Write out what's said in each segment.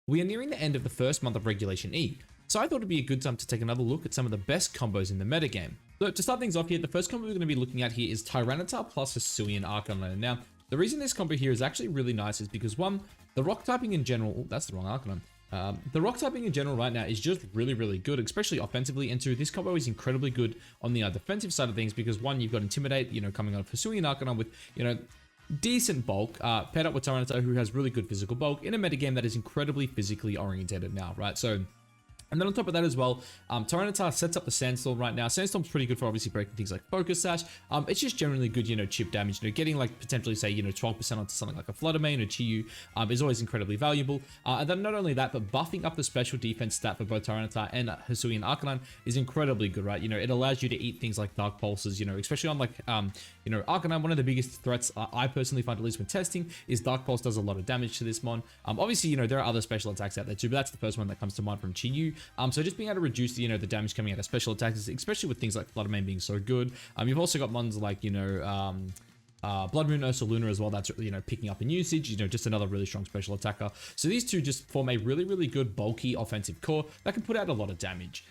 We are nearing the end of the first month of Regulation E, so I thought it'd be a good time to take another look at some of the best combos in the metagame. So to start things off here, the first combo we're going to be looking at here is Tyranitar plus Hisuian Arcanine. Now, the reason this combo here is actually really nice is because one, the rock typing in general, that's the wrong Arcanine. The rock typing in general right now is just really good, especially offensively, and two, this combo is incredibly good on the defensive side of things because one, you've got Intimidate, coming out of Hisuian Arcanine with, decent bulk, paired up with Tyranitar, who has really good physical bulk in a metagame that is incredibly physically orientated now, right? So, and then on top of that as well, Tyranitar sets up the Sandstorm right now. Sandstorm's pretty good for obviously breaking things like Focus Sash. It's just generally good, chip damage. Getting like potentially say, 12% onto something like a Flutter main or Chi-Yu is always incredibly valuable. And then not only that, but buffing up the special defense stat for both Tyranitar and Hisuian Arcanine is incredibly good, right? It allows you to eat things like Dark Pulses, especially on like, Arcanine. One of the biggest threats I personally find, at least when testing, is Dark Pulse does a lot of damage to this mon. Obviously, there are other special attacks out there too, but that's the first one that comes to mind from Chi-Yu. So just being able to reduce the, the damage coming out of special attacks, especially with things like Flutter Mane being so good. You've also got mons like, Bloodmoon Ursaluna as well. That's, picking up in usage, just another really strong special attacker. So these two just form a really good bulky offensive core that can put out a lot of damage.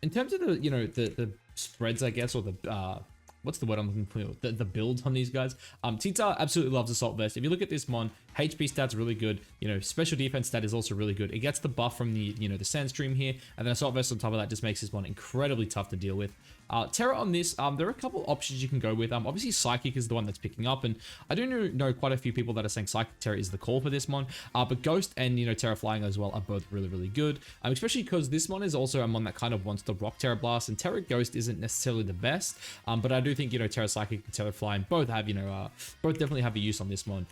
In terms of the, the spreads, I guess, or the, what's the word I'm looking for? The build on these guys. Tita absolutely loves Assault Vest. If you look at this mon, HP stat's really good. Special defense stat is also really good. It gets the buff from the, the Sandstream here, and then Assault Vest on top of that just makes this mon incredibly tough to deal with. Terra on this, there are a couple options you can go with. Obviously Psychic is the one that's picking up, and I do know quite a few people that are saying Psychic Terra is the call for this mon. But Ghost and, Terra Flying as well are both really good. Especially because this mon is also a mon that kind of wants to rock Terra Blast, and Terra Ghost isn't necessarily the best. But I do think, Terra Psychic and Terra Flying both have, both definitely have a use on this mon.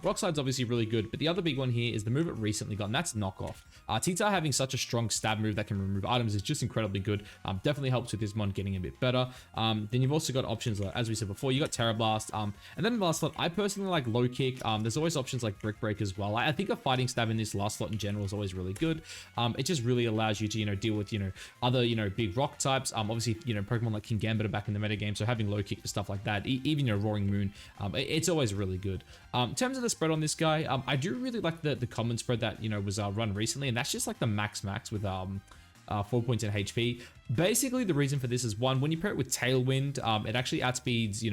Rock Slide's obviously really good, but the other big one here is the move it recently got, and that's Knockoff. Tita having such a strong stab move that can remove items is just incredibly good. Definitely helps with this mon getting a bit better. Then you've also got options, as we said before, you got Terra Blast. And then last slot, I personally like Low Kick. There's always options like Brick Break as well. I think a Fighting Stab in this last slot in general is always really good. It just really allows you to, deal with, other, big rock types. Obviously, Pokemon like Kingambit are back in the metagame, so having Low Kick for stuff like that, even, Roaring Moon, it's always really good. In terms of the spread on this guy, I do really like the common spread that, was run recently, and that's just like the max with 4 points in HP. Basically, the reason for this is one, when you pair it with Tailwind, it actually outspeeds,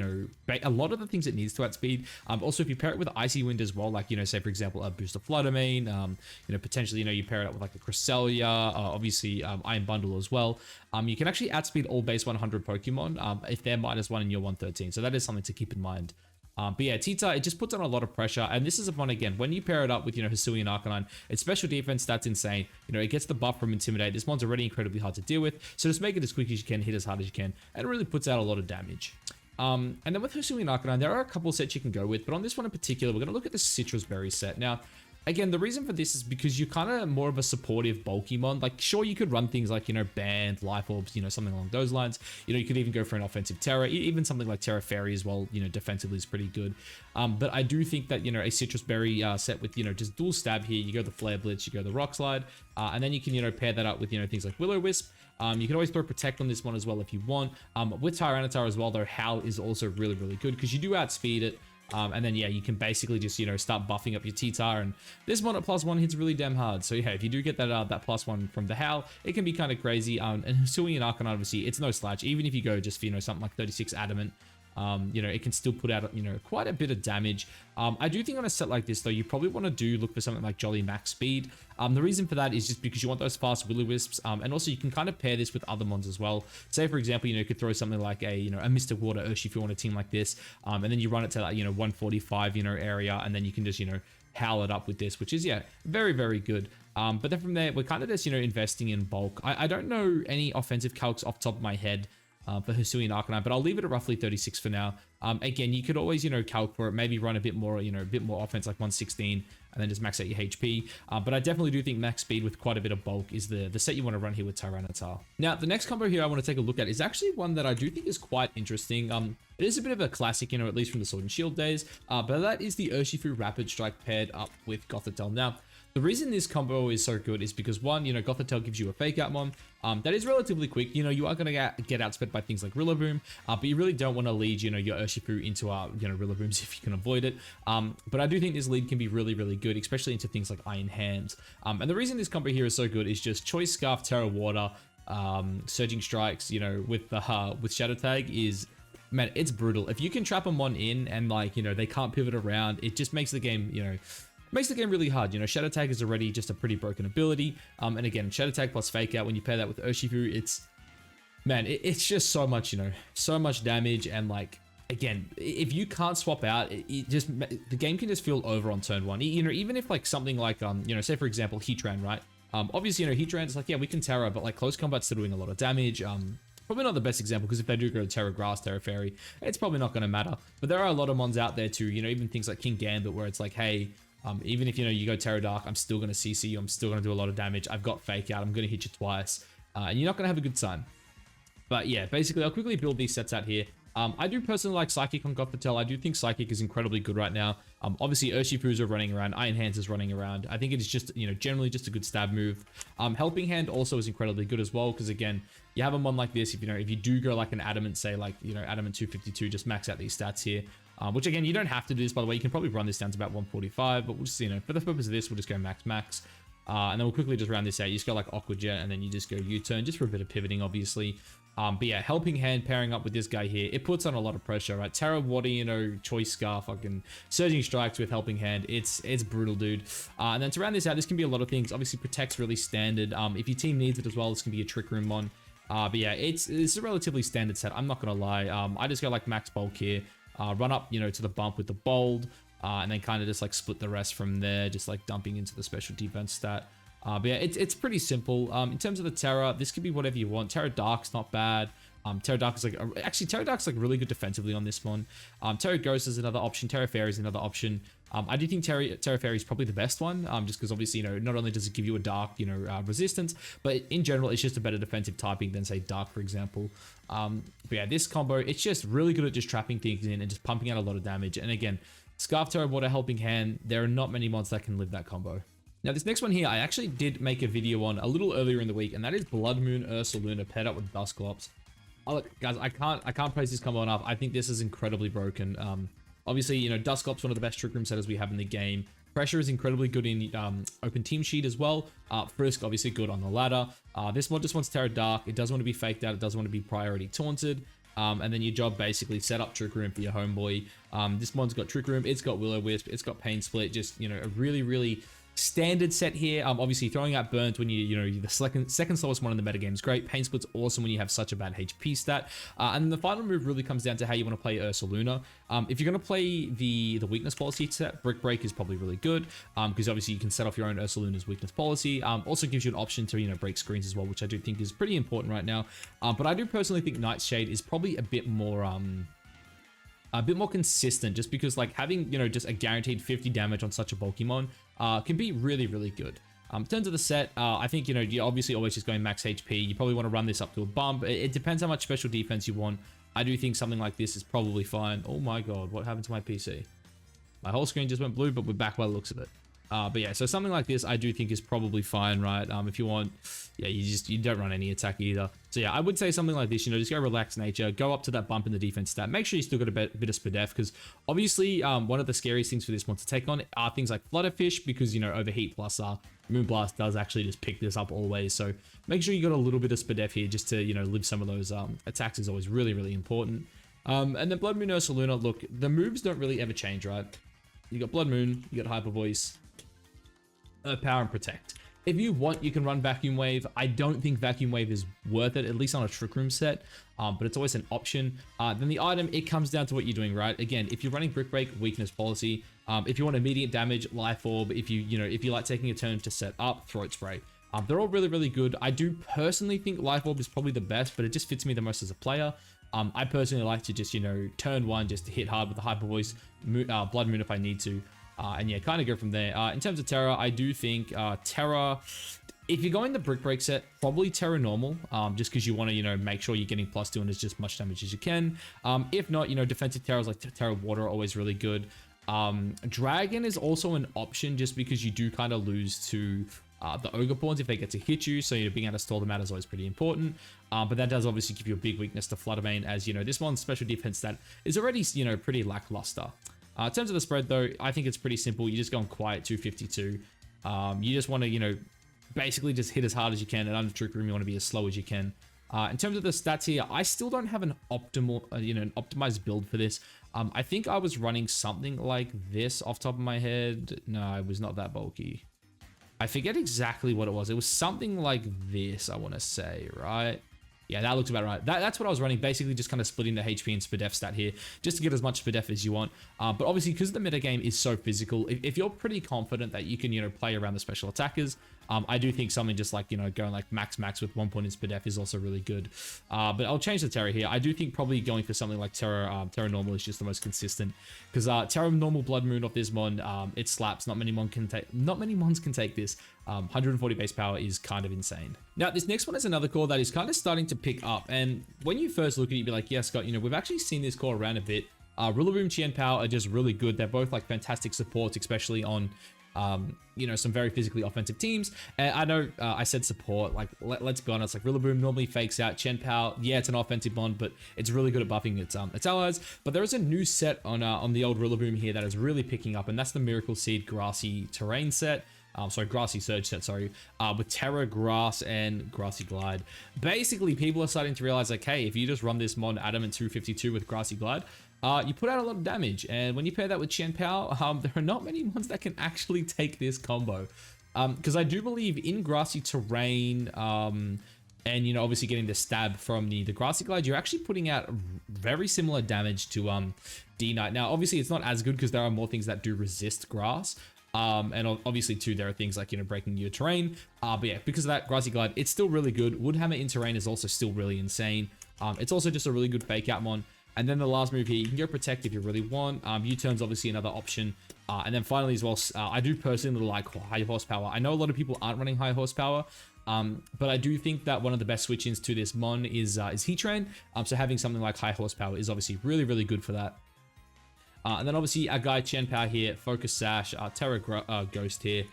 a lot of the things it needs to outspeed. Also, if you pair it with Icy Wind as well, like, say, for example, a boost of Flutter Mane, potentially, you pair it up with like a Cresselia, obviously, Iron Bundle as well. You can actually outspeed all base 100 Pokemon if they're -1 and you're 113. So that is something to keep in mind. But yeah, Tita, it just puts on a lot of pressure, and this is a one again, when you pair it up with, Hisuian Arcanine, its special defense, that's insane. It gets the buff from Intimidate. This one's already incredibly hard to deal with, so just make it as quick as you can, hit as hard as you can, and it really puts out a lot of damage. And then with Hisuian Arcanine, there are a couple of sets you can go with, but on this one in particular, we're going to look at the Citrus Berry set. Now, again, the reason for this is because you're kind of more of a supportive bulky mon. Like, sure, you could run things like, Band, Life Orbs, something along those lines. You could even go for an offensive Terra. Even something like Terra Fairy as well, defensively is pretty good. But I do think that, a Citrus Berry set with, just dual stab here. You go the Flare Blitz, you go the Rock Slide, and then you can, pair that up with, things like Will-O-Wisp. You can always throw Protect on this one as well if you want. With Tyranitar as well, though, Howl is also really good because you do outspeed it. And then, yeah, you can basically just, start buffing up your T-Tar, and this mon at +1 hits really damn hard. So, yeah, if you do get that that +1 from the Howl, it can be kind of crazy. And Hisuian Arcanine, obviously, it's no slouch. Even if you go just for, something like 36 Adamant, it can still put out, quite a bit of damage. I do think on a set like this, though, you probably want to look for something like Jolly Max Speed. The reason for that is just because you want those fast Will-O-Wisps, and also you can kind of pair this with other mons as well. Say, for example, you could throw something like a Mystic Water Urshifu on a team like this, and then you run it to that, 145, area, and then you can just, howl it up with this, which is, yeah, very good. But then from there, we're kind of just, investing in bulk. I don't know any offensive calcs off the top of my head for Hisuian Arcanine, but I'll leave it at roughly 36 for now. Again, you could always, calc for it, maybe run a bit more, a bit more offense, like 116, and then just max out your HP. But I definitely do think max speed with quite a bit of bulk is the set you want to run here with Tyranitar. Now, the next combo here I want to take a look at is actually one that I do think is quite interesting. It is a bit of a classic, at least from the Sword and Shield days, but that is the Urshifu Rapid Strike paired up with Gothitelle. Now, The reason this combo is so good is because one, Gothitelle gives you a fake out mon that is relatively quick. You are going to get outsped by things like Rillaboom, but you really don't want to lead, your Urshifu into, Rillabooms if you can avoid it. But I do think this lead can be really, really good, especially into things like Iron Hands. And the reason this combo here is so good is just Choice Scarf, Terra Water, Surging Strikes, with Shadow Tag is, man, it's brutal. If you can trap them on in and they can't pivot around, it just makes the game, makes the game really hard. Shadow Tag is already just a pretty broken ability. And again, Shadow Tag plus Fake Out, when you pair that with Urshifu, it's just so much, so much damage. And again, if you can't swap out, the game can just feel over on turn one. Even if something like, say for example, Heatran, right? Obviously, Heatran is yeah, we can Terra, but close combat's still doing a lot of damage. Probably not the best example, because if they do go Terra Grass, Terra Fairy, it's probably not going to matter. But there are a lot of mons out there too, even things like Kingambit, where it's hey, even if, you go Terra Dark, I'm still going to CC you, I'm still going to do a lot of damage, I've got Fake Out, I'm going to hit you twice, and you're not going to have a good time. But yeah, basically, I'll quickly build these sets out here. I do personally like Psychic on Gothitelle. I do think Psychic is incredibly good right now. Obviously, Urshifus are running around, Iron Hands is running around. I think it is just, generally just a good stab move. Helping Hand also is incredibly good as well, because again, you have a mon like this, if you do go an Adamant, say Adamant 252, just max out these stats here. Which again, you don't have to do this, by the way. You can probably run this down to about 145, but we'll just, for the purpose of this, we'll just go max. And then we'll quickly just round this out. You just go Aqua Jet, and then you just go U-turn, just for a bit of pivoting, obviously. But yeah, Helping Hand pairing up with this guy here, it puts on a lot of pressure, right? Terra Water, Choice Scarf, fucking Surging Strikes with Helping Hand. It's brutal, dude. And then to round this out, this can be a lot of things. Obviously, Protect's really standard. If your team needs it as well, this can be a Trick Room mon. But yeah, it's a relatively standard set. I'm not gonna lie. I just go Max Bulk here. Run up, to the bump with the Bold, and then kind of just split the rest from there, just dumping into the special defense stat. But yeah, it's pretty simple. In terms of the Terra, this could be whatever you want. Terra Dark's not bad. Terra Dark is actually Terra Dark's really good defensively on this one. Terra Ghost is another option. Terra Fairy is another option. I do think Terra Fairy is probably the best one, just because obviously, not only does it give you a Dark, resistance, but in general, it's just a better defensive typing than say Dark, for example. But yeah, this combo, it's just really good at just trapping things in and just pumping out a lot of damage. And again, Scarf, Terra Water, Helping Hand, there are not many mods that can live that combo. Now, this next one here, I actually did make a video on a little earlier in the week, and that is Bloodmoon Ursaluna paired up with Dusclops. Oh, look, guys, I can't praise this combo enough. I think this is incredibly broken. Obviously, Dusclops, one of the best Trick Room setters we have in the game. Pressure is incredibly good in Open Team Sheet as well. Frisk, obviously good on the ladder. This mod just wants Terra Dark. It does want to be faked out. It does want to be priority taunted. And then your job basically set up Trick Room for your homeboy. This mod's got Trick Room. It's got Will-O-Wisp. It's got Pain Split. Just, a really, really standard set here. Obviously throwing out Burnt when you're the second slowest one in the metagame is great. Pain Split's awesome when you have such a bad HP stat. And then the final move really comes down to how you want to play Ursaluna. If you're going to play the weakness policy set, Brick Break is probably really good, because obviously you can set off your own Ursaluna's weakness policy. Also gives you an option to break screens as well, which I do think is pretty important right now. But I do personally think Nightshade is probably a bit more consistent, just because having just a guaranteed 50 damage on such a Pokemon can be really, really good. In terms of the set, I think you're obviously always just going max HP. You probably want to run this up to a bump. It depends how much special defense you want. I do think something like this is probably fine. Oh my god, what happened to my PC? My whole screen just went blue, but we're back by the looks of it. But yeah, so something like this I do think is probably fine, right? If you want, yeah, you don't run any attack either. So yeah, I would say something like this, just go Relax Nature, go up to that bump in the defense stat. Make sure you still got a bit of Spadef, because obviously one of the scariest things for this one to take on are things like Flutterfish, because Overheat plus Moonblast does actually just pick this up always. So make sure you got a little bit of Spadef here just to live some of those attacks is always really, really important. And then Bloodmoon Ursaluna, look, the moves don't really ever change, right? You got Blood Moon, you got Hyper Voice, Power and Protect. If you want, you can run Vacuum Wave. I don't think Vacuum Wave is worth it, at least on a Trick Room set, but it's always an option. Then the item, it comes down to what you're doing, right? Again, if you're running Brick Break, Weakness Policy. If you want immediate damage, Life Orb. If you like taking a turn to set up, Throat Spray. They're all really, really good. I do personally think Life Orb is probably the best, but it just fits me the most as a player. I personally like to just, turn one, just to hit hard with the Hyper Voice, Blood Moon if I need to. And yeah, kind of go from there. In terms of Terra, I do think Terra, if you're going the Brick Break set, probably Terra Normal, just because you want to, make sure you're getting +2 and as just much damage as you can. If not, defensive Terras like Terra Water are always really good. Dragon is also an option just because you do kind of lose to the Ogerpons if they get to hit you, so being able to stall them out is always pretty important. But that does obviously give you a big weakness to Flutter Mane, as this one's special defense stat is already pretty lackluster. In terms of the spread though, I think it's pretty simple. You just go on quiet 252. You just want to basically just hit as hard as you can, and under Trick Room you want to be as slow as you can. In terms of the stats here, I still don't have an optimal, an optimized build for this. I think I was running something like this off the top of my head. No, it was not that bulky. I forget exactly what it was. It was something like this, I want to say, right? Yeah, that looks about right. That's what I was running, basically just kind of splitting the HP and SPDEF stat here, just to get as much SPDEF as you want. But obviously, because the metagame is so physical, if you're pretty confident that you can, play around the special attackers, I do think something just like, going like max with 1 point in SPDEF is also really good. But I'll change the Terra here. I do think probably going for something like Terra Normal is just the most consistent, because Terra Normal Blood Moon off this mon, it slaps. Not many mons can take this. 140 base power is kind of insane. Now, this next one is another core that is kind of starting to pick up, and when you first look at it, you'd be like, yeah, Scott, we've actually seen this core around a bit. Rillaboom and Chien-Pao are just really good. They're both like fantastic supports, especially on some very physically offensive teams. And I know I said support, like let's be honest, like Rillaboom normally fakes out. Chien-Pao, yeah, it's an offensive bond, but it's really good at buffing its allies. But there is a new set on the old Rillaboom here that is really picking up, and that's the Miracle Seed Grassy Terrain set. Grassy Surge set, with Terra, Grass, and Grassy Glide. Basically, people are starting to realize, like, hey, if you just run this mon Adamant 252 with Grassy Glide, you put out a lot of damage. And when you pair that with Chien-Pao, there are not many mons that can actually take this combo. Because I do believe in Grassy Terrain, and, obviously getting the stab from the Grassy Glide, you're actually putting out very similar damage to D-Knight. Now, obviously, it's not as good because there are more things that do resist grass. And obviously too, there are things like, breaking your terrain. But yeah, because of that, Grassy Glide, it's still really good. Woodhammer in terrain is also still really insane. It's also just a really good fake out mon. And then the last move here, you can go Protect if you really want. U-turn's obviously another option. And then finally as well, I do personally like high horsepower. I know a lot of people aren't running high horsepower, but I do think that one of the best switch-ins to this mon is Heatran. So having something like high horsepower is obviously really, really good for that. And then obviously our guy Chien-Pao here, Focus Sash, Terra Ghost here.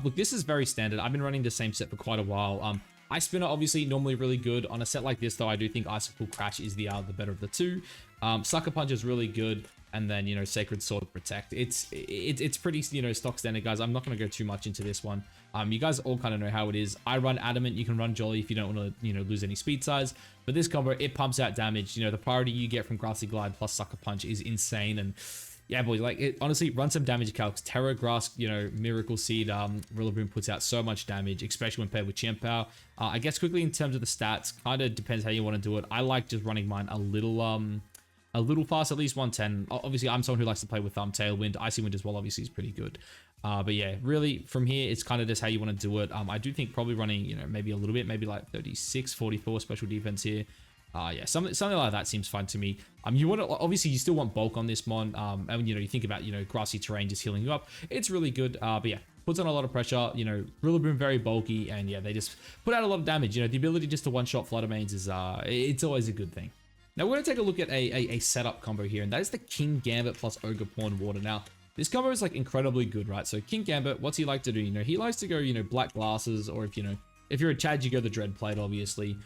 Look, this is very standard. I've been running the same set for quite a while. Ice Spinner obviously normally really good. On a set like this though, I do think Icicle Crash is the better of the two. Sucker Punch is really good. And then, Sacred Sword Protect. It's pretty, stock standard, guys. I'm not going to go too much into this one. You guys all kind of know how it is. I run Adamant. You can run Jolly if you don't want to, lose any speed size. But this combo, it pumps out damage. The priority you get from Grassy Glide plus Sucker Punch is insane. And yeah, boys, honestly, run some damage calcs. Terra, Grass, Miracle Seed, Rillaboom puts out so much damage, especially when paired with Chien-Pao. I guess quickly in terms of the stats, kind of depends how you want to do it. I like just running mine a little fast, at least 110. Obviously, I'm someone who likes to play with Tailwind. Icy Wind as well, obviously, is pretty good. But yeah, really, from here, it's kind of just how you want to do it. I do think probably running, maybe a little bit, maybe like 36, 44 special defense here. Yeah, something like that seems fun to me. You want to, obviously, you still want bulk on this mon. And, you think about, Grassy Terrain just healing you up. It's really good. But yeah, puts on a lot of pressure. Rillaboom very bulky. And yeah, they just put out a lot of damage. The ability just to one-shot Flutter Manes is, it's always a good thing. Now, we're going to take a look at a setup combo here, and that is the Kingambit plus Ogerpon Water. Now, this combo is, incredibly good, right? So, Kingambit, what's he like to do? He likes to go, Black Glasses, or if you're a Chad, you go the Dread Plate, obviously.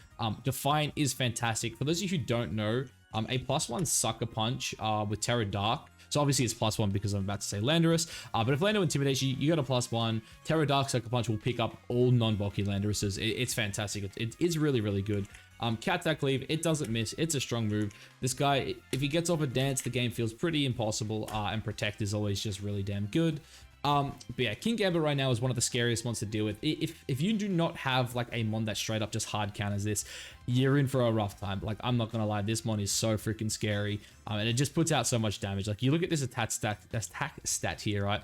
Defiant is fantastic. For those of you who don't know, a +1 Sucker Punch with Terra Dark. So, obviously, it's +1 because I'm about to say Landorus. But if Lando intimidates you, you got a +1. Terra Dark Sucker Punch will pick up all non-bulky Landoruses. It's fantastic. It is really, really good. Cat Attack Cleave, it doesn't miss. It's a strong move. This guy, if he gets off a dance, the game feels pretty impossible. And Protect is always just really damn good. But yeah, Kingambit right now is one of the scariest ones to deal with. If you do not have a mon that straight up just hard counters this, you're in for a rough time. I'm not gonna lie, this mon is so freaking scary. And it just puts out so much damage. You look at this attack stat here, right?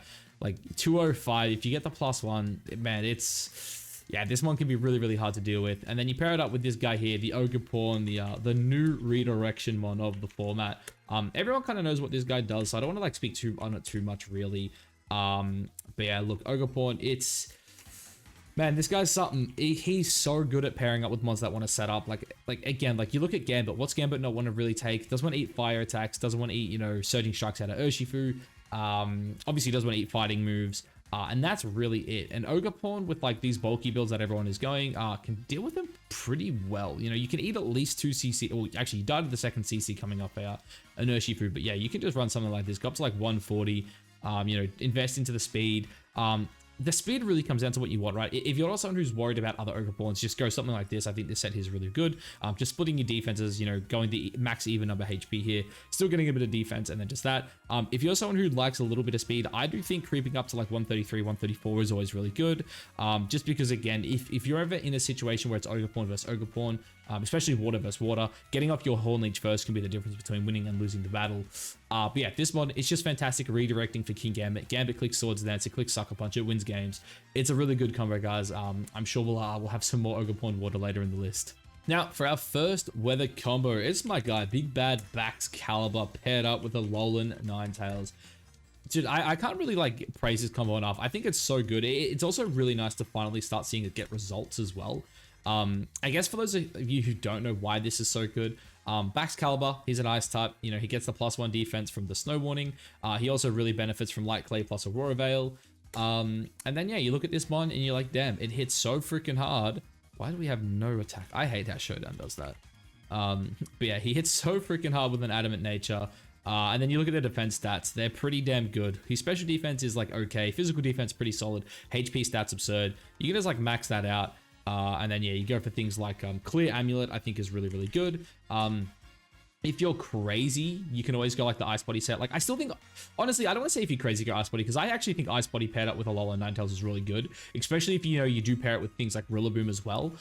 205. If you get the +1, man, yeah, this one can be really, really hard to deal with. And then you pair it up with this guy here, the Ogerpon, the new redirection mon of the format. Everyone kind of knows what this guy does, so I don't want to speak on it too much, really. But yeah, look, Ogerpon, man, this guy's something. He's so good at pairing up with mons that want to set up. Again, you look at Gambit. What's Gambit not want to really take? Doesn't want to eat fire attacks. Doesn't want to eat, surging strikes out of Urshifu. Obviously, he does want to eat fighting moves. And that's really it. And Ogerpon with like these bulky builds that everyone is going can deal with them pretty well. You know, you can eat at least 2 CC. Or actually, you died of the second CC coming off an Urshifu. But yeah, you can just run something like this. Go up to like 140. You know, invest into the speed. The speed really comes down to what you want, right? If you're not someone who's worried about other Ogerpons, just go something like this. I think this set here is really good. Just splitting your defenses, you know, going the max even number HP here, still getting a bit of defense, and then just that. If you're someone who likes a little bit of speed, I do think creeping up to like 133, 134 is always really good. Just because, again, if you're ever in a situation where it's Ogerpon versus Ogerpon, especially water versus water, getting off your Horn Leech first can be the difference between winning and losing the battle. But yeah, this mod, it's just fantastic redirecting for Kingambit. Gambit clicks Swords Dance, it clicks Sucker Punch, it wins games. It's a really good combo, guys. I'm sure we'll have some more Ogerpon water later in the list. Now, for our first weather combo, it's my guy, Big Bad Baxcalibur, paired up with a Alolan Ninetales. Dude, I can't really like praise this combo enough. I think it's so good. It's also really nice to finally start seeing it get results as well. I guess for those of you who don't know why this is so good, Baxcalibur, he's an ice type. You know, he gets the +1 defense from the Snow Warning. He also really benefits from Light Clay plus Aurora Veil. And then, yeah, you look at this one and you're like, damn, it hits so freaking hard. Why do we have no attack? I hate how Showdown does that. But yeah, he hits so freaking hard with an Adamant Nature. And then you look at the defense stats, they're pretty damn good. His special defense is like okay, physical defense pretty solid, HP stats absurd. You can just like max that out. And then, yeah, you go for things like Clear Amulet, I think is really, really good. If you're crazy, you can always go like the Ice Body set. Like, I still think, honestly, I don't want to say if you're crazy, go Ice Body, because I actually think Ice Body paired up with Alolan Ninetales is really good, especially if, you know, you do pair it with things like Rillaboom as well,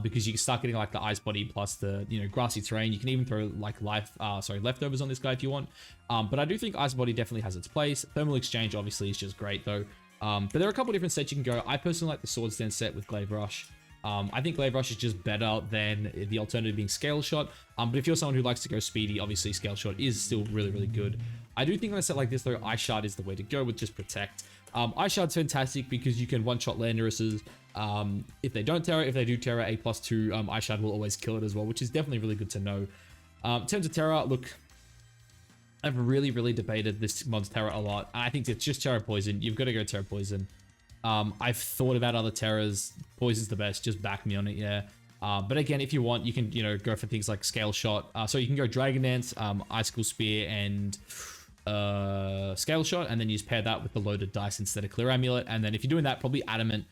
because you can start getting like the Ice Body plus the, you know, grassy terrain. You can even throw like leftovers on this guy if you want. But I do think Ice Body definitely has its place. Thermal Exchange obviously is just great though. But there are a couple different sets you can go. I personally like the Swords Dance set with Glaive Rush. I think Glaive Rush is just better than the alternative being Scale Shot. But if you're someone who likes to go speedy, obviously Scale Shot is still really, really good. I do think on a set like this though, Ice Shard is the way to go with just Protect. Ice Shard's fantastic because you can one-shot Landoruses. If they don't Terra, if they do Terra, A+2, Ice Shard will always kill it as well, which is definitely really good to know. In terms of Terra, look, I've really, really debated this mod's Terra a lot. I think it's just Terra Poison. You've got to go Terra Poison. I've thought about other Terras. Poison's the best. Just back me on it, yeah. But again, if you want, you can, you know, go for things like Scale Shot. So you can go Dragon Dance, Icicle Spear, and Scale Shot, and then you just pair that with the loaded dice instead of Clear Amulet. And then if you're doing that, probably Adamant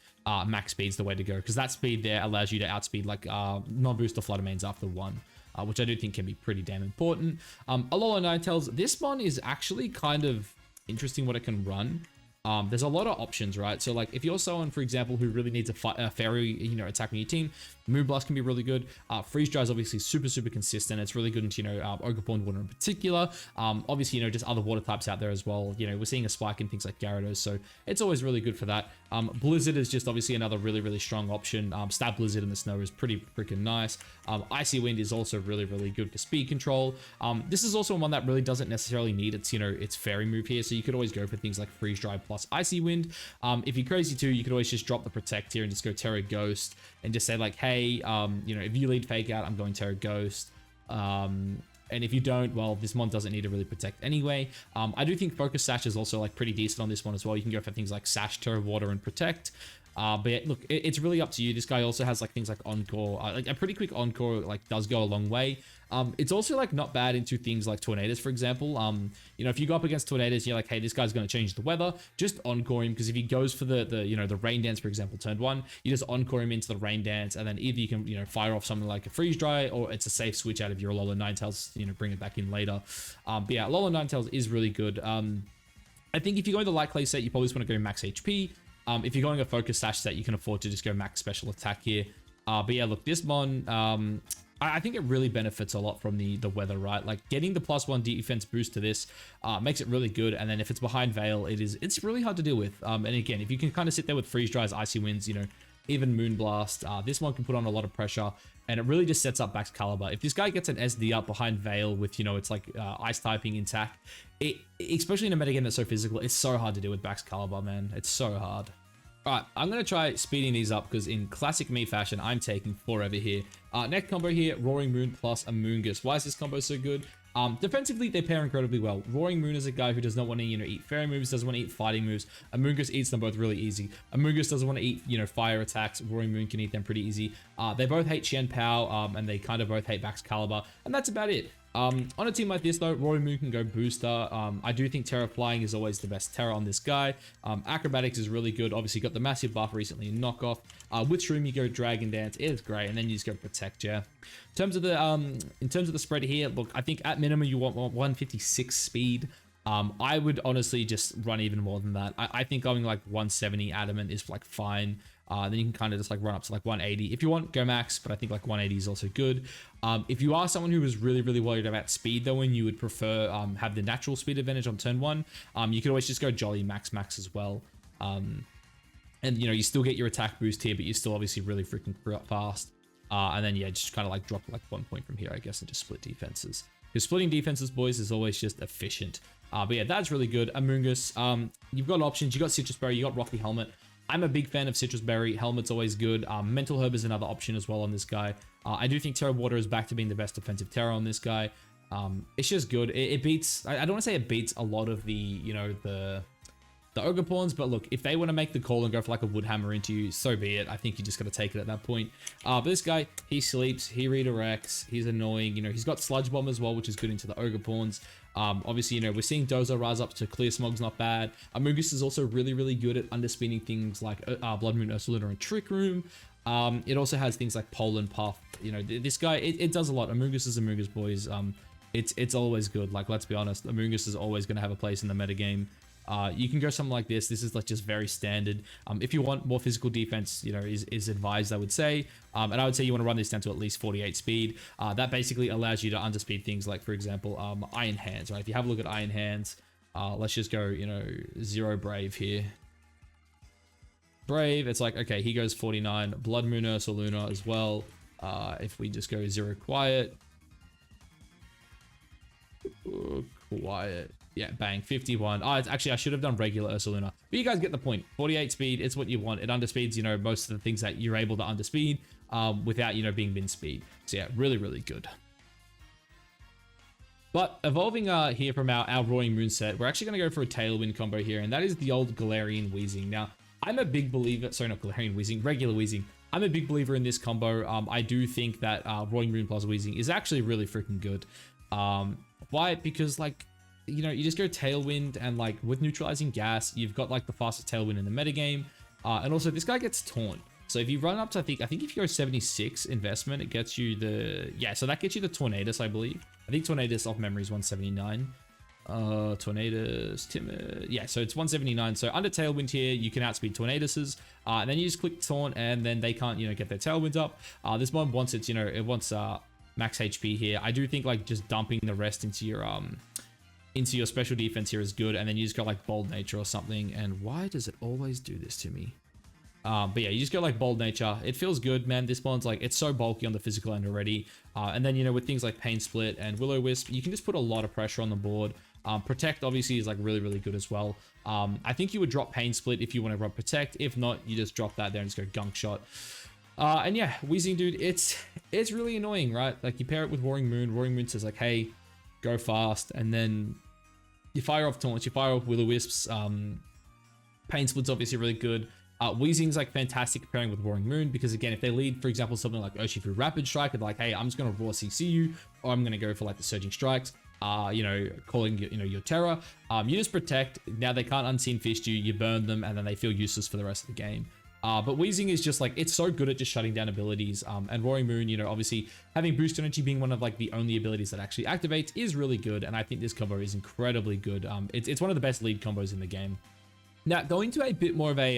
max speed's the way to go, because that speed there allows you to outspeed like non-booster Flutter mains after 1. Which I do think can be pretty damn important. Alolan Ninetales, this one is actually kind of interesting what it can run. There's a lot of options, right? So like if you're someone, for example, who really needs a fairy, you know, attacking your team, Moonblast can be really good. Freeze Dry is obviously super, super consistent. It's really good into, you know, Ogerpon water in particular. Obviously, you know, just other water types out there as well. You know, we're seeing a spike in things like Gyarados, so it's always really good for that. Blizzard is just obviously another really, really strong option. Stab Blizzard in the snow is pretty freaking nice. Icy Wind is also really, really good for speed control. This is also one that really doesn't necessarily need its, you know, its fairy move here, so you could always go for things like Freeze Dry plus Icy Wind. If you're crazy too, you could always just drop the Protect here and just go Terra Ghost and just say like, hey, you know, if you lead Fake Out, I'm going Terra Ghost. And if you don't, well, this mon doesn't need to really Protect anyway. I do think Focus Sash is also like pretty decent on this one as well. You can go for things like Sash, Terra Water, and Protect. But yeah, look, it's really up to you. This guy also has like things like Encore. Like a pretty quick Encore like does go a long way. It's also like not bad into things like Tornadus, for example. You know, if you go up against Tornadus, you're like, hey, this guy's going to change the weather. Just Encore him, because if he goes for the you know, the Rain Dance, for example, turn 1, you just Encore him into the Rain Dance, and then either you can, you know, fire off something like a Freeze Dry, or it's a safe switch out of your Alolan Ninetales, you know, bring it back in later. But yeah, Alolan Ninetales is really good. I think if you're going the Light Clay set, you probably just want to go max HP. If you're going a Focus Sash set, you can afford to just go max special attack here. But yeah, look, this mon, I think it really benefits a lot from the weather, right? Like getting the +1 defense boost to this makes it really good. And then if it's behind Veil, it's really hard to deal with. And again, if you can kind of sit there with Freeze Dries, Icy Winds, you know, even Moonblast, this one can put on a lot of pressure, and it really just sets up Baxcalibur. If this guy gets an SD up behind Veil with, you know, it's like ice typing intact, especially in a metagame that's so physical, it's so hard to deal with Baxcalibur, man. It's so hard. All right, I'm going to try speeding these up because in classic me fashion, I'm taking forever here. Next combo here, Roaring Moon plus Amoonguss. Why is this combo so good? Defensively, they pair incredibly well. Roaring Moon is a guy who does not want to, eat fairy moves, doesn't want to eat fighting moves. Amoonguss eats them both really easy. Amoonguss doesn't want to eat, fire attacks. Roaring Moon can eat them pretty easy. They both hate Chien-Pao, and they kind of both hate Baxcalibur, and that's about it. On a team like this though, Roaring Moon can go booster. I do think Terra Flying is always the best Terra on this guy. Acrobatics is really good. Obviously got the massive buff recently in Knockoff. With Shroom you go Dragon Dance. It is great, and then you just go Protect, yeah. In terms of the spread here, look, I think at minimum you want 156 speed. I would honestly just run even more than that. I think going like 170 Adamant is like fine. Then you can kind of just like run up to like 180. If you want, go max, but I think like 180 is also good. If you are someone who is really, really worried about speed though, and you would prefer have the natural speed advantage on turn 1, you could always just go Jolly max as well. And you still get your attack boost here, but you're still obviously really freaking fast. And then yeah, just kind of like drop like 1 point from here, I guess, and just split defenses. Because splitting defenses, boys, is always just efficient. But yeah, that's really good. Amoonguss, you've got options. You got Citrus Berry, you got Rocky Helmet. I'm a big fan of Citrus Berry. Helmet's always good. Mental Herb is another option as well on this guy. I do think Terra Water is back to being the best defensive Terra on this guy. It's just good. It beats, I don't want to say it beats a lot of the, the Ogerpons, but look, if they want to make the call and go for like a Wood Hammer into you, so be it. I think you just got to take it at that point. But this guy, he sleeps, he redirects, he's annoying. He's got Sludge Bomb as well, which is good into the Ogerpons. Obviously, we're seeing Dozo rise up to Clear Smog's not bad. Amoonguss is also really, really good at underspinning things like Bloodmoon Ursaluna and Trick Room. It also has things like Pole and Puff. This guy, it does a lot. Amoonguss is Amoonguss, boys. It's always good. Like, let's be honest, Amoonguss is always going to have a place in the metagame. You can go something like this. This is like just very standard. If you want more physical defense, is advised, I would say. And I would say you want to run this down to at least 48 speed. That basically allows you to underspeed things like, for example, Iron Hands, right? If you have a look at Iron Hands, let's just go, 0 Brave here. Brave, it's like, okay, he goes 49. Bloodmoon Ursaluna as well. If we just go 0 Quiet. Quiet. Yeah, bang, 51. Oh, it's actually, I should have done regular Ursaluna. But you guys get the point. 48 speed, it's what you want. It underspeeds, most of the things that you're able to underspeed without, being min speed. So yeah, really, really good. But evolving here from our Roaring Moon set, we're actually going to go for a Tailwind combo here, and that is the old Galarian Weezing. Now, I'm a big believer, sorry, not Galarian Weezing, regular Weezing. I'm a big believer in this combo. I do think that Roaring Moon plus Weezing is actually really freaking good. Why? Because, like, you just go Tailwind, and like with neutralizing gas, you've got like the fastest Tailwind in the metagame. And also this guy gets Taunt. So if you run up to, I think if you go 76 investment, it gets you so that gets you the Tornadus, I believe. I think Tornadus off memory is 179. Tornadus, Timid. Yeah, so it's 179. So under Tailwind here, you can outspeed Tornaduses. And then you just click Taunt, and then they can't, get their Tailwinds up. This one wants its, it wants max HP here. I do think like just dumping the rest into your special defense here is good, and then you just go like Bold Nature or something. And why does it always do this to me? But yeah, you just go like Bold Nature. It feels good, man. This bond's like, it's so bulky on the physical end already. And then, with things like Pain Split and Will-O-Wisp, you can just put a lot of pressure on the board. Protect obviously is like really, really good as well. I think you would drop Pain Split if you want to run Protect. If not, you just drop that there and just go Gunk Shot. And yeah, Weezing, dude, it's really annoying, right? Like you pair it with Roaring Moon. Roaring Moon says like, hey, go fast, and then you fire off Taunts, you fire off Will-O-Wisps. Pain Split's obviously really good. Weezing's like fantastic pairing with Roaring Moon, because again, if they lead, for example, something like Urshifu Rapid Strike, they're like, hey, I'm just gonna raw CC you, or I'm gonna go for like the Surging Strikes, calling your Terra. You just Protect. Now they can't Unseen Fist you, you burn them, and then they feel useless for the rest of the game. But Weezing is just like, it's so good at just shutting down abilities. And Roaring Moon, obviously having Boost Energy being one of like the only abilities that actually activates is really good. And I think this combo is incredibly good. It's one of the best lead combos in the game. Now, going to a bit more of a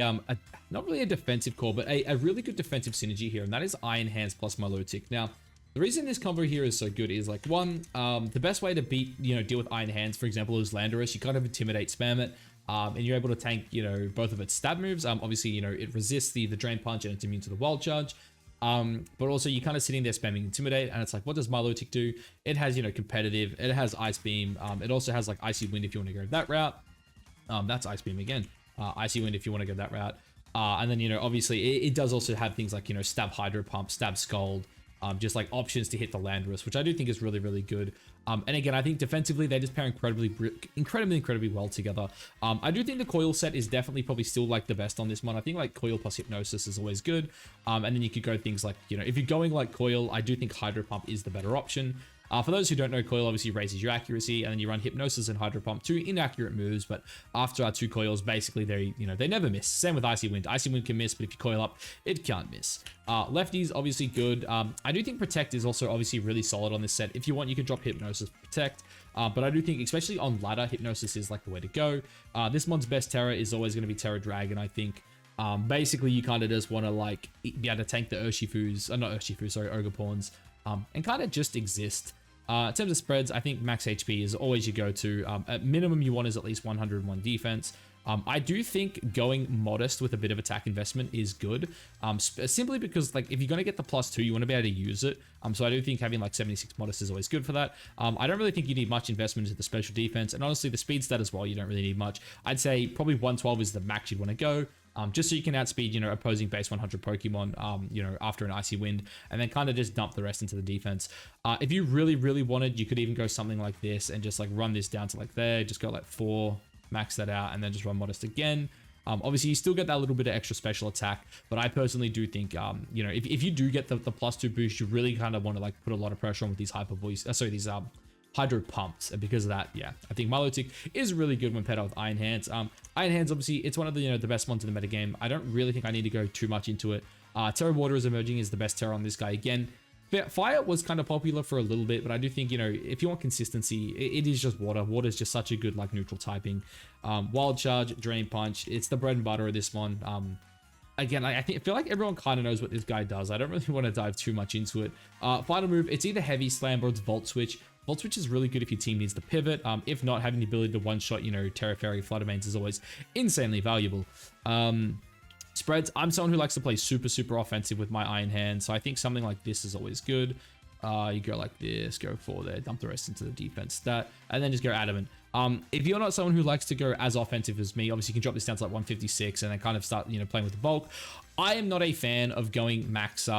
not really a defensive core, but a really good defensive synergy here. And that is Iron Hands plus Milotic. Now, the reason this combo here is so good is like, one, the best way to deal with Iron Hands, for example, is Landorus. You kind of intimidate, spam it. And you're able to tank, both of its stab moves. Obviously, it resists the Drain Punch and it's immune to the Wild Charge. But also you're kind of sitting there spamming Intimidate, and it's like, what does Milotic do? It has, competitive. It has Ice Beam. It also has like Icy Wind if you want to go that route. That's Ice Beam again. Icy Wind if you want to go that route. And then, obviously it does also have things like, Stab Hydro Pump, Stab Scald. just like options to hit the Landorus, which I do think is really, really good. And again, I think defensively, they just pair incredibly well together. I do think the Coil set is definitely probably still like the best on this one. I think like Coil plus Hypnosis is always good. And then you could go things like, you know, if you're going like Coil, I do think Hydro Pump is the better option. For those who don't know, Coil obviously raises your accuracy, and then you run Hypnosis and Hydro Pump, 2 inaccurate moves, but after our 2 coils, basically they never miss. Same with Icy Wind. Icy Wind can miss, but if you coil up, it can't miss. Lefty's obviously good. I do think Protect is also obviously really solid on this set. If you want, you can drop Hypnosis, Protect. But I do think, especially on ladder, Hypnosis is like the way to go. This mod's best Terra is always going to be Terra Dragon, I think. Basically, you kind of just want to like be able to tank the Urshifus, not Urshifu, sorry, Ogerpons, and kind of just exist. In terms of spreads, I think max HP is always your go-to. At minimum, you want is at least 101 defense. I do think going modest with a bit of attack investment is good, simply because like if you're going to get the +2, you want to be able to use it. So I do think having like 76 modest is always good for that. I don't really think you need much investment into the special defense, and honestly, the speed stat as well, you don't really need much. I'd say probably 112 is the max you'd want to go. Just so you can outspeed, you know, opposing base 100 Pokemon, you know, after an Icy Wind, and then kind of just dump the rest into the defense. If you really, really wanted, you could even go something like this and just like run this down to like there, just go like 4, max that out, and then just run Modest again. Obviously, you still get that little bit of extra special attack, but I personally do think, you know, if you do get the +2 boost, you really kind of want to like put a lot of pressure on with these these Hydro Pumps, and because of that, yeah, I think Milotic is really good when paired up with Iron Hands. Iron Hands, obviously, it's one of the, you know, the best ones in the metagame. I don't really think I need to go too much into it. Terra Water is emerging is the best Terra on this guy again. Fire was kind of popular for a little bit, but I do think, you know, if you want consistency, it is just Water. Water is just such a good, like, neutral typing. Wild Charge, Drain Punch, it's the bread and butter of this one. Again, I feel like everyone kind of knows what this guy does. I don't really want to dive too much into it. Final move, it's either Heavy Slam or it's Volt Switch. Volt Switch is really good if your team needs to pivot. If not, having the ability to one-shot, you know, Terra Fairy, Flutter Mains is always insanely valuable. Spreads, I'm someone who likes to play super, super offensive with my Iron Hand, so I think something like this is always good. You go like this, go 4 there, dump the rest into the defense stat, and then just go Adamant. If you're not someone who likes to go as offensive as me, obviously you can drop this down to like 156 and then kind of start, you know, playing with the bulk. I am not a fan of going max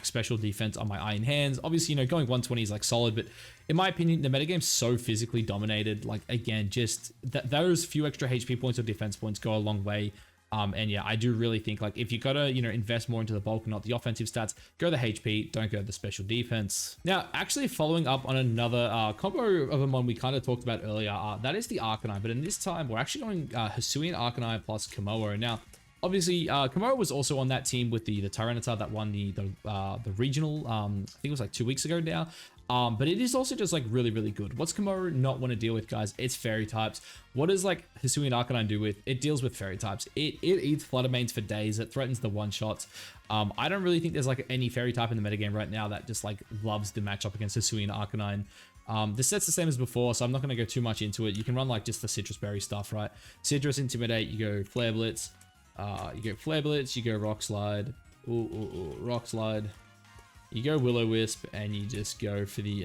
special defense on my Iron Hands. Obviously, you know, going 120 is like solid, but in my opinion, the metagame's so physically dominated. Like, again, just those few extra HP points or defense points go a long way. And yeah, I do really think, like, if you gotta, you know, invest more into the bulk and not the offensive stats, go the HP, don't go the special defense. Now, actually following up on another combo of a mon we kind of talked about earlier, that is the Arcanine, but in this time, we're actually going Hisuian Arcanine plus Kommo-o. Now, obviously, Kommo-o was also on that team with the Tyranitar that won the regional, I think it was like 2 weeks ago now. But it is also just like really, really good. What's Kommo-o not want to deal with, guys? It's fairy types. What does like Hisuian Arcanine do with? It deals with fairy types. It eats Flutter Mains for days. It threatens the one-shots. I don't really think there's like any fairy type in the metagame right now that just like loves the matchup against Hisuian Arcanine. The set's the same as before, so I'm not going to go too much into it. You can run like just the Citrus Berry stuff, right? Citrus, Intimidate, you go Flare Blitz. You go Rock Slide. Rock Slide. You go Will-O-Wisp, and you just go for the,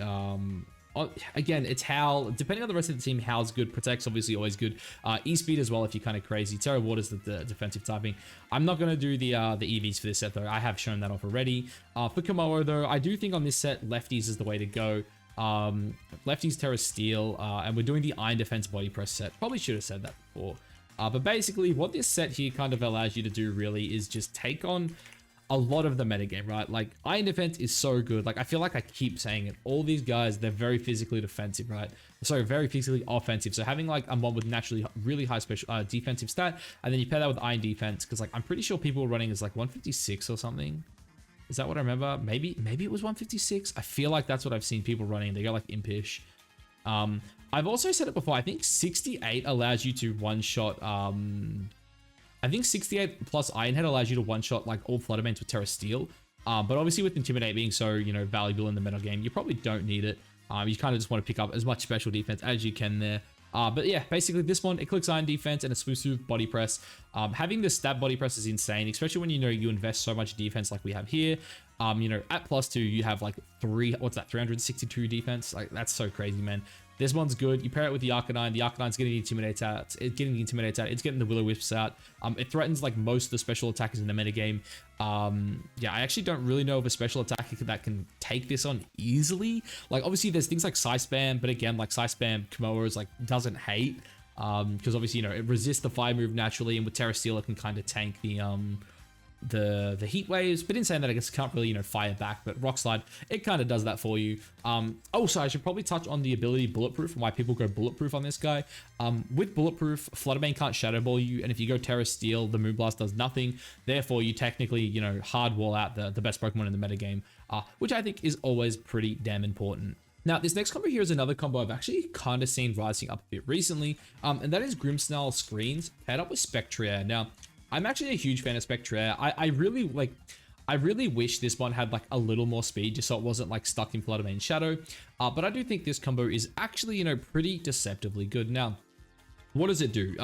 again, it's Howl. Depending on the rest of the team, Howl's good. Protect's obviously always good. E-Speed as well if you're kind of crazy. Terra Water's the defensive typing. I'm not going to do the EVs for this set, though. I have shown that off already. For Kommo-o, though, I do think on this set, Lefties is the way to go. Lefties Terra Steel, and we're doing the Iron Defense Body Press set. Probably should have said that before. But basically, what this set here kind of allows you to do, really, is just take on a lot of the metagame, right? Like, Iron Defense is so good. Like, I feel like I keep saying it. All these guys, they're very physically defensive, right? Sorry, very physically offensive. So having, like, a mod with naturally really high special defensive stat, and then you pair that with Iron Defense, because, like, I'm pretty sure people were running as, like, 156 or something. Is that what I remember? Maybe it was 156. I feel like that's what I've seen people running. They go, like, Impish. I've also said it before. I think 68 allows you to one-shot... I think 68 plus Iron Head allows you to one-shot like all Flutter Mains with Terra Steel. But obviously with Intimidate being so, you know, valuable in the meta game, you probably don't need it. You kind of just want to pick up as much special defense as you can there. But yeah, basically this one, it clicks Iron Defense and a exclusive Body Press. Having the stab Body Press is insane, especially when, you know, you invest so much defense like we have here. You know, at +2, you have like 362 defense. Like, that's so crazy, man. This one's good. You pair it with the Arcanine's getting intimidated out. It's getting the Will-O-Wisps out. It threatens like most of the special attackers in the metagame. Yeah, I actually don't really know of a special attacker that can take this on easily. Like obviously there's things like Psy Spam, but again, like Psy Spam, Kommo-o is like doesn't hate. Because obviously, you know, it resists the fire move naturally, and with Terra Steel it can kind of tank the heat waves, but in saying that, I guess it can't really, you know, fire back, but Rock Slide, it kind of does that for you. Also, I should probably touch on the ability Bulletproof and why people go Bulletproof on this guy. With Bulletproof, Fluttermane can't Shadow Ball you, and if you go Terra Steel, the Moonblast does nothing. Therefore, you technically, you know, hard wall out the best Pokemon in the metagame, which I think is always pretty damn important. Now, this next combo here is another combo I've actually kind of seen rising up a bit recently, and that is Grimmsnarl Screens paired up with Spectrier. Now, I'm actually a huge fan of Spectrier. I really wish this one had like a little more speed just so it wasn't like stuck in Fluttermane Shadow. But I do think this combo is actually, you know, pretty deceptively good. Now, what does it do?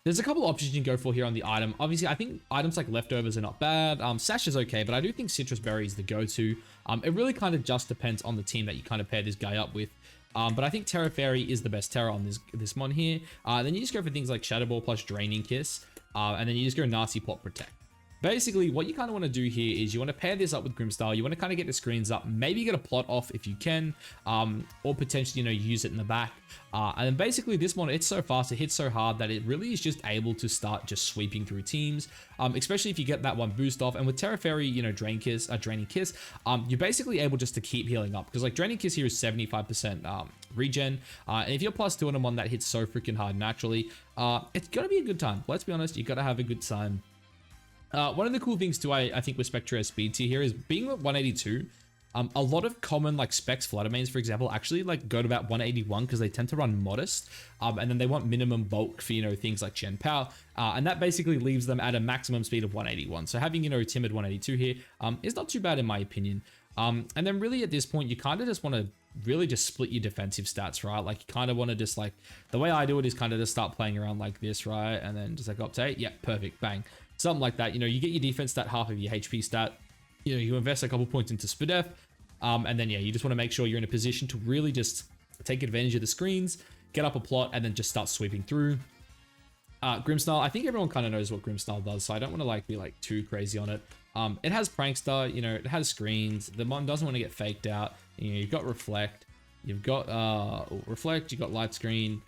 There's a couple options you can go for here on the item. Obviously, I think items like Leftovers are not bad. Sash is okay, but I do think Citrus Berry is the go-to. It really kind of just depends on the team that you kind of pair this guy up with. But I think Terra Fairy is the best Terra on this mon here. Then you just go for things like Shadow Ball plus Draining Kiss. And then you just go Nasty Plot Protect. Basically, what you kind of want to do here is you want to pair this up with Grimmsnarl. You want to kind of get the screens up, maybe get a plot off if you can, or potentially, you know, use it in the back. And then basically this one, it's so fast, it hits so hard that it really is just able to start just sweeping through teams, especially if you get that one boost off. And with Terra Fairy, you know, Draining Kiss, you're basically able just to keep healing up, because like Draining Kiss here is 75% regen. And if you're +2 on a mon that hits so freaking hard naturally, it's gonna be a good time. Let's be honest, you gotta have a good time. One of the cool things too, I think with Spectrier's speed tier here is being at 182. A lot of common like Specs Fluttermanes, for example, actually like go to about 181 because they tend to run Modest, and then they want minimum bulk for, you know, things like Chien-Pao, and that basically leaves them at a maximum speed of 181. So having, you know, Timid 182 here is not too bad in my opinion. And then really at this point, you kind of just want to really just split your defensive stats, right? Like you kind of want to just like, the way I do it is kind of just start playing around like this, right? And then just like up to 8, yeah, perfect, bang. Something like that. You know, you get your defense stat, half of your HP stat, you know, you invest a couple points into Spadef, and then yeah, you just want to make sure you're in a position to really just take advantage of the screens, get up a plot, and then just start sweeping through. Grimmsnarl, I think everyone kind of knows what Grimmsnarl does, so I don't want to like be like too crazy on it. It has Prankster, you know, it has screens. The mon doesn't want to get faked out. You know, you've got Reflect, you've got Light Screen.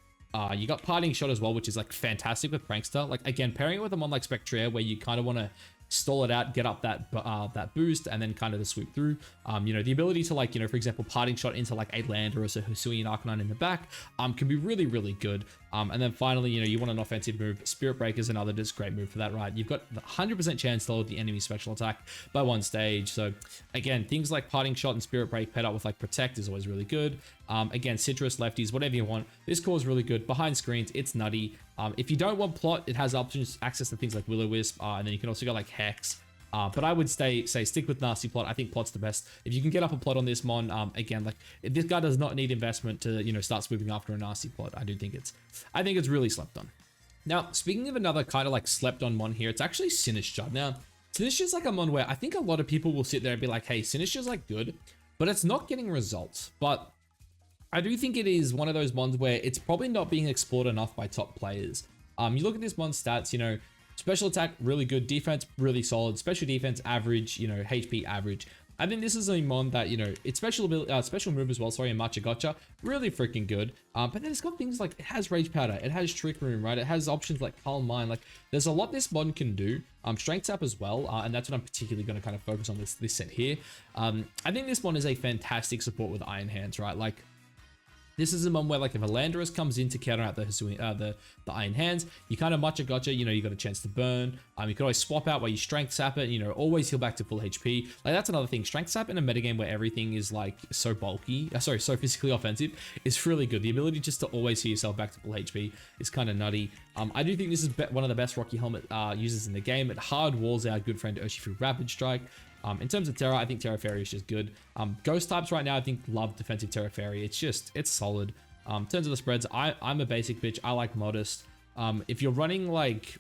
You got Parting Shot as well, which is like fantastic with Prankster. Like again, pairing it with a mon like Spectrier, where you kind of want to stall it out, get up that boost, and then kind of the sweep through. You know, the ability to like, you know, for example, Parting Shot into like a Landorus or Hisuian Arcanine in the back can be really, really good. And then finally, you know, you want an offensive move. Spirit Breaker is another just great move for that, right? You've got the 100% chance to load the enemy special attack by 1 stage. So again, things like Parting Shot and Spirit Break paired up with like Protect is always really good. Again, Citrus, Lefties, whatever you want. This core is really good. Behind screens, it's nutty. If you don't want plot, it has options, access to things like Will-O-Wisp, and then you can also go like Hex. But I would say stick with Nasty Plot. I think Plot's the best. If you can get up a plot on this mon, again, like this guy does not need investment to, you know, start swooping after a Nasty Plot. I think it's really slept on. Now, speaking of another kind of like slept on mon here, it's actually Sinistcha. Now, Sinistcha's like a mon where I think a lot of people will sit there and be like, hey, Sinistcha's like good, but it's not getting results. But I do think it is one of those mons where it's probably not being explored enough by top players. You look at this mon's stats, you know, special attack, really good. Defense, really solid. Special defense, average. You know, HP, average. I think this is a mon that, you know, its special move as well, sorry, and Matcha Gotcha, really freaking good. But then it's got things like, it has Rage Powder, it has Trick Room, right? It has options like Calm Mind. Like, there's a lot this mon can do. Strength Sap as well, and that's what I'm particularly going to kind of focus on this set here. I think this mon is a fantastic support with Iron Hands, right? Like, this is a mon where, like, if a Landorus comes in to counter out the Iron Hands, you kind of Matcha Gotcha, you know, you got a chance to burn. You can always swap out where you Strength Sap it, you know, always heal back to full HP. Like, that's another thing. Strength Sap in a metagame where everything is, like, so bulky, so physically offensive, is really good. The ability just to always heal yourself back to full HP is kind of nutty. I do think this is one of the best Rocky Helmet users in the game. It hard walls our good friend Urshifu Rapid Strike. In terms of Terra, I think Terra Fairy is just good. Ghost types right now, I think love defensive Terra Fairy. It's solid. In terms of the spreads, I'm a basic bitch. I like Modest. If you're running like,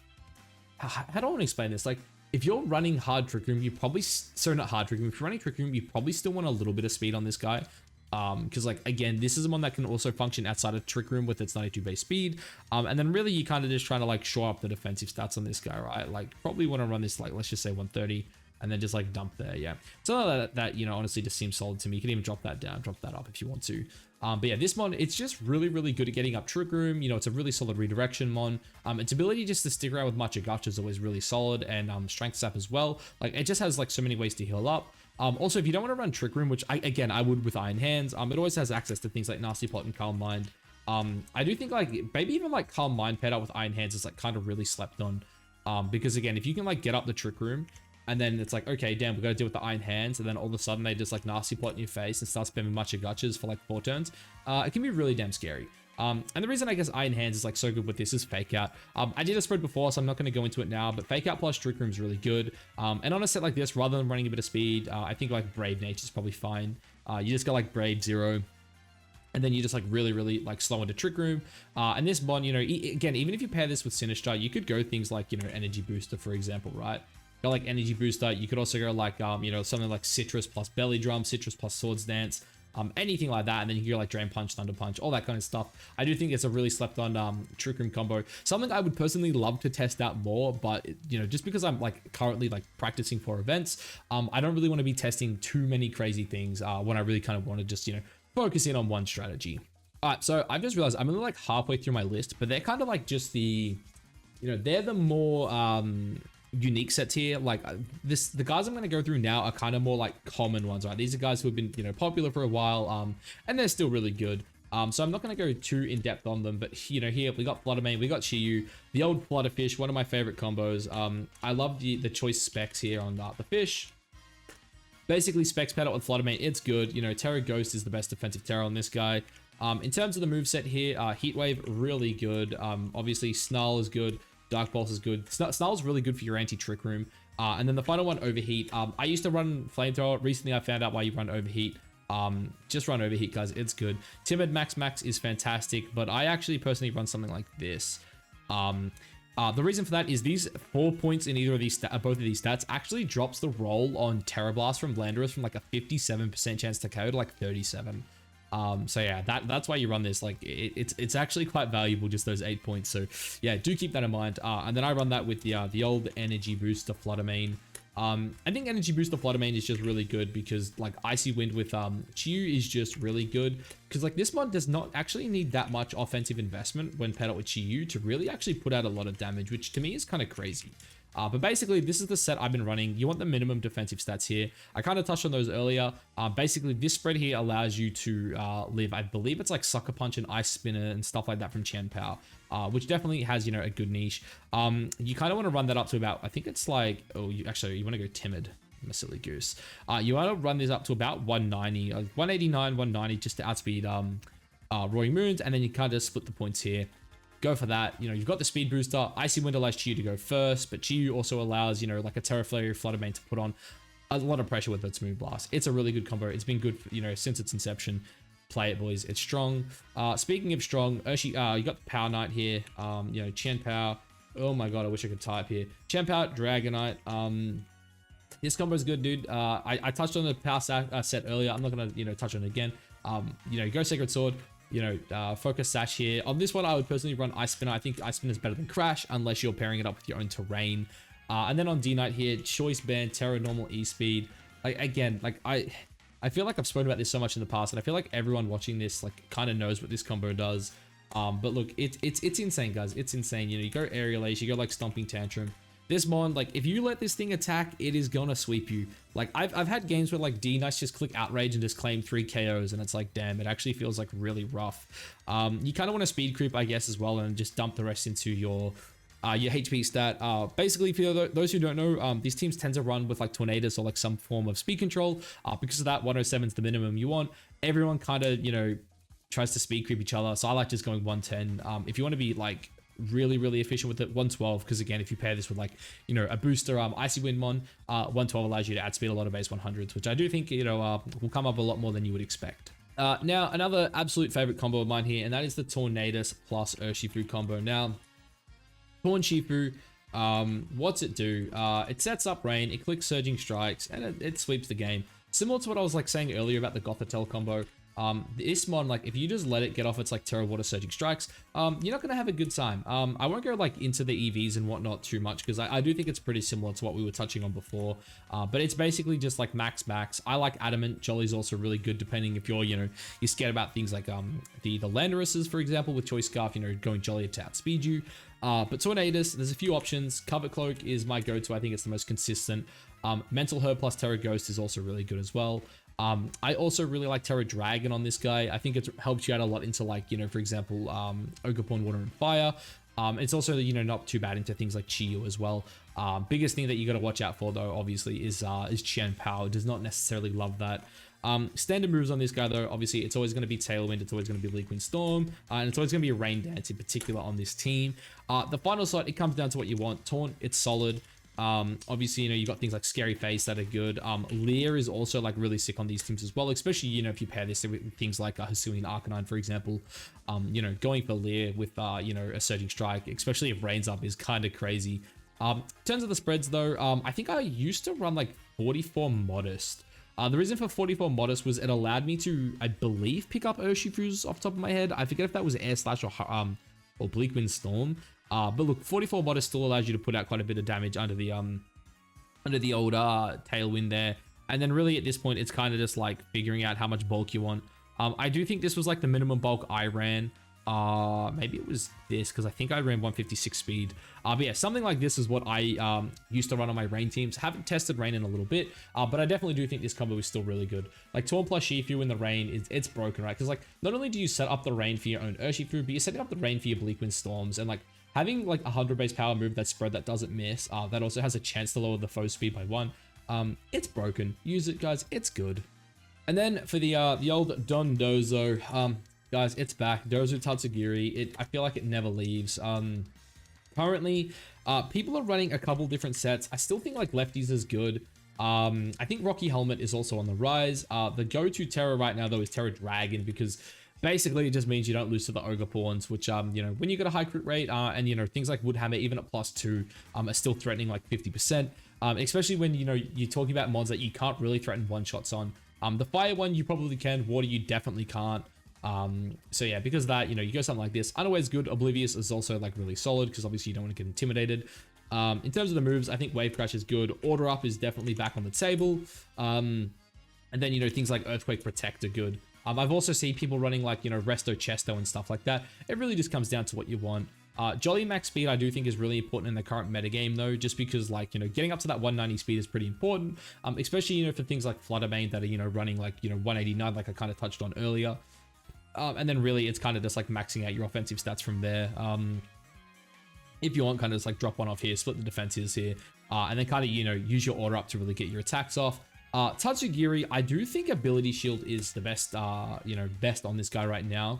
how do I want to explain this? Like, if you're running hard Trick Room, you probably, sorry, not hard Trick Room. If you're running Trick Room, you probably still want a little bit of speed on this guy. Because like, again, this is one that can also function outside of Trick Room with its 92 base speed. And then really you kind of just trying to like shore up the defensive stats on this guy, right? Like probably want to run this like, let's just say 130 and then just like dump there. Yeah. So that, you know, honestly just seems solid to me. You can even drop that down, drop that up if you want to. But yeah, this mon, it's just really, really good at getting up Trick Room. You know, it's a really solid redirection mon. Its ability just to stick around with Much Gush is always really solid, and Strength Sap as well. Like, it just has like so many ways to heal up. Also, if you don't want to run Trick Room, which I would with Iron Hands, it always has access to things like Nasty Plot and Calm Mind. I do think like maybe even like Calm Mind paired up with Iron Hands is like kind of really slept on. Because again, if you can like get up the Trick Room, and then it's like, okay, damn, we got to deal with the Iron Hands, and then all of a sudden they just like Nasty Plot in your face and start spamming Much Gushes for like 4 turns. It can be really damn scary. And the reason I guess Iron Hands is like so good with this is Fake Out. I did a spread before, so I'm not going to go into it now, but Fake Out plus Trick Room is really good. And on a set like this, rather than running a bit of speed, I think like Brave Nature is probably fine. You just go like Brave 0. And then you just like really, really like slow into Trick Room. And this mon, you know, again, even if you pair this with Sinistcha, you could go things like, you know, Energy Booster, for example, right? Go like Energy Booster. You could also go like, you know, something like Citrus plus Belly Drum, Citrus plus Swords Dance, anything like that. And then you can go like Drain Punch, Thunder Punch, all that kind of stuff. I do think it's a really slept on Trick Room combo. Something I would personally love to test out more, but you know, just because I'm like currently like practicing for events, I don't really want to be testing too many crazy things when I really kind of want to just, you know, focus in on one strategy. All right, so I've just realized I'm only like halfway through my list, but they're kind of like just the, you know, they're the more unique sets here. Like the guys I'm going to go through now are kind of more like common ones, right? These are guys who have been, you know, popular for a while, and they're still really good. So I'm not going to go too in depth on them, but you know, here we got Fluttermane, we got Chi-Yu, the old Flutterfish, one of my favorite combos. I love the choice specs here on the fish. Basically, specs paired up with Fluttermane, it's good. You know, Terra Ghost is the best defensive Terra on this guy. In terms of the moveset here, Heat Wave, really good. Obviously, Snarl is good. Dark Pulse is good. Snarl's really good for your anti-Trick Room. And then the final one, Overheat. I used to run Flamethrower. Recently, I found out why you run Overheat. Just run Overheat, guys. It's good. Timid Max is fantastic, but I actually personally run something like this. The reason for that is these 4 points in either of these, both of these stats actually drops the roll on Terra Blast from Landorus from like a 57% chance to KO to like 37. So yeah, that's why you run this. Like it's actually quite valuable, just those 8 points. So yeah, do keep that in mind. And then I run that with the old Energy Booster Fluttermane. I think Energy Booster Fluttermane is just really good because like Icy Wind with Chi-Yu is just really good because like this mod does not actually need that much offensive investment when paired up with Chi-Yu to really actually put out a lot of damage, which to me is kind of crazy. But basically, this is the set I've been running. You want the minimum defensive stats here. I kind of touched on those earlier. Basically, this spread here allows you to live, I believe it's like Sucker Punch and Ice Spinner and stuff like that from Chien-Pao, which definitely has, you know, a good niche. You kind of want to run that up to about, I think it's like, oh, you want to go Timid. I'm a silly goose. You want to run this up to about 190, 189, 190 just to outspeed Roaring Moons, and then you kind of split the points here. Go for that. You know, you've got the speed booster. Icy Wind allows Chi-Yu to go first, but Chi-Yu also allows, you know, like a Terra Flare Fluttermane to put on a lot of pressure with its Moon Blast. It's a really good combo. It's been good, you know, since its inception. Play it, boys. It's strong. Speaking of strong, you got the Power Knight here. You know, Chien-Pao. Oh my god, I wish I could type here. Chien-Pao, Dragonite. This combo is good, dude. I touched on the Power set earlier. I'm not gonna, you know, touch on it again. You know, go Sacred Sword. You know, Focus Sash here. On this one, I would personally run Ice Spinner. I think Ice Spinner is better than Crash, unless you're pairing it up with your own terrain. And then on D-Knight here, Choice Band, Terra Normal, E-Speed. Again, like I feel like I've spoken about this so much in the past, and I feel like everyone watching this like kind of knows what this combo does. But look, it's insane, guys. It's insane. You know, you go Aerial Ace, you go like Stomping Tantrum. This mon, like, if you let this thing attack, it is gonna sweep you. Like, I've had games where, like, D-Nice just click Outrage and just claim 3 KOs, and it's like, damn, it actually feels, like, really rough. You kind of want to speed creep, I guess, as well, and just dump the rest into your HP stat. Basically, for those who don't know, these teams tend to run with, like, Tornadus or, like, some form of speed control. Because of that, 107 is the minimum you want. Everyone kind of, you know, tries to speed creep each other, so I like just going 110. If you want to be, like, really efficient with it, 112, because again, if you pair this with like, you know, a booster Icy Wind mon, 112 allows you to outspeed a lot of base 100s, which I do think, you know, will come up a lot more than you would expect. Now, another absolute favorite combo of mine here, and that is the Tornadus plus Urshifu combo. Now, Urshifu, what's it do? It sets up Rain, it clicks Surging Strikes, and it sweeps the game. Similar to what I was like saying earlier about the Gothitelle combo. This mon, like if you just let it get off its like Terra Water Surging Strikes, you're not gonna have a good time. I won't go like into the EVs and whatnot too much because I do think it's pretty similar to what we were touching on before. But it's basically just like max. I like Adamant. Jolly's also really good depending if you're, you're scared about things like the Landoruses, for example, with Choice Scarf, going Jolly to outspeed you. But Tornadus, there's a few options. Cover Cloak is my go-to. I think it's the most consistent. Mental Herb plus Terra Ghost is also really good as well. I also really like Terra Dragon on this guy. I think it helps you out a lot into like, for example, Ogerpon, Water and Fire. It's also, not too bad into things like Chi-Yu as well. Biggest thing that you got to watch out for though, obviously, is Chien-Pao. It does not necessarily love that. Standard moves on this guy though, obviously it's always going to be Tailwind, it's always going to be Leaf Wind Storm, and it's always going to be a Rain Dance in particular on this team. The final slot, it comes down to what you want. Taunt, it's solid. Obviously, you've got things like Scary Face that are good. Leer is also like really sick on these teams as well, especially, if you pair this with things like Hisuian Arcanine, for example. Going for Leer with, a Surging Strike, especially if Rain's up, is kind of crazy. In terms of the spreads though, I think I used to run like 44 Modest. The reason for 44 Modest was it allowed me to, I believe, pick up Urshifus off the top of my head. I forget if that was Air Slash or Bleak Wind Storm. But look, 44 Modest still allows you to put out quite a bit of damage under the old Tailwind there. And then really at this point, it's kind of just like figuring out how much bulk you want. I do think this was like the minimum bulk I ran. Maybe it was this because I think I ran 156 speed. But yeah, something like this is what I used to run on my Rain teams. Haven't tested Rain in a little bit, but I definitely do think this combo is still really good. Like Taunt plus Urshifu in the Rain, it's broken, right? Because like not only do you set up the Rain for your own Urshifu, but you're setting up the Rain for your Bleak Wind Storms, and like having like 100 base power move that spread that doesn't miss, that also has a chance to lower the foe speed by 1. It's broken. Use it, guys. It's good. And then for the old Dondozo, guys, it's back. Dozo Tatsugiri. I feel like it never leaves. Currently, people are running a couple different sets. I still think like Lefties is good. I think Rocky Helmet is also on the rise. The go-to Terra right now though is Terra Dragon, because basically it just means you don't lose to the Ogerpons, which when you got a high crit rate, and things like Woodhammer even at +2 are still threatening like 50%. Especially when you're talking about mods that you can't really threaten one-shots on. The Fire one you probably can. Water you definitely can't. So yeah, because of that, you go something like this. Unaware is good. Oblivious is also like really solid because obviously you don't want to get intimidated. In terms of the moves, I think Wave Crash is good. Order Up is definitely back on the table. And then, things like Earthquake Protect are good. I've also seen people running like, Resto Chesto and stuff like that. It really just comes down to what you want. Jolly Max Speed I do think is really important in the current metagame though, just because like, getting up to that 190 speed is pretty important. Especially, for things like Flutter Main that are, running like, 189 like I kind of touched on earlier. And then really it's kind of just like maxing out your offensive stats from there. If you want, kind of just like drop one off here, split the defenses here, and then kind of, use your order up to really get your attacks off. Tatsugiri, I do think Ability Shield is the best, best on this guy right now.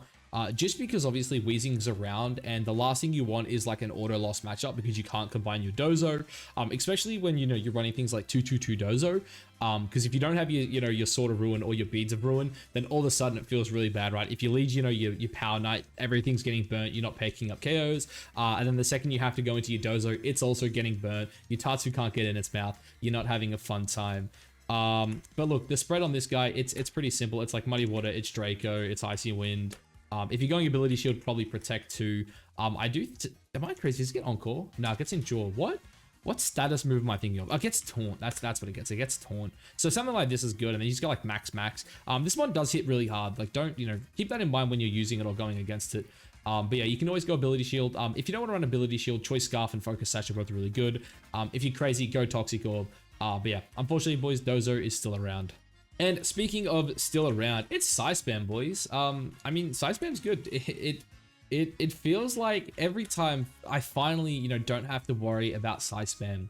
Just because obviously Weezing's around, and the last thing you want is like an auto loss matchup because you can't combine your Dozo, especially when you're running things like 2-2-2 Dozo. Because if you don't have your Sword of Ruin or your Beads of Ruin, then all of a sudden it feels really bad, right? If you lead, your Power Knight, everything's getting burnt, you're not picking up KOs, and then the second you have to go into your Dozo, it's also getting burnt. Your Tatsu can't get in its mouth. You're not having a fun time. But look, the spread on this guy, it's pretty simple. It's like Muddy Water, it's Draco, it's Icy Wind. If you're going Ability Shield, probably Protect too. Am I crazy? Does it get Encore? No, it gets Endure. What status move am I thinking of? Oh, it gets Taunt. That's what it gets. It gets Taunt. So something like this is good. And then you just got like max. This one does hit really hard. Like don't, keep that in mind when you're using it or going against it. But yeah, you can always go Ability Shield. If you don't want to run Ability Shield, Choice Scarf and Focus Sash are both really good. If you're crazy, go Toxic Orb. But yeah, unfortunately, boys, Dozo is still around. And speaking of still around, it's Psy Spam, boys. I mean, Psy Spam's good. It feels like every time I finally, don't have to worry about Psy Spam,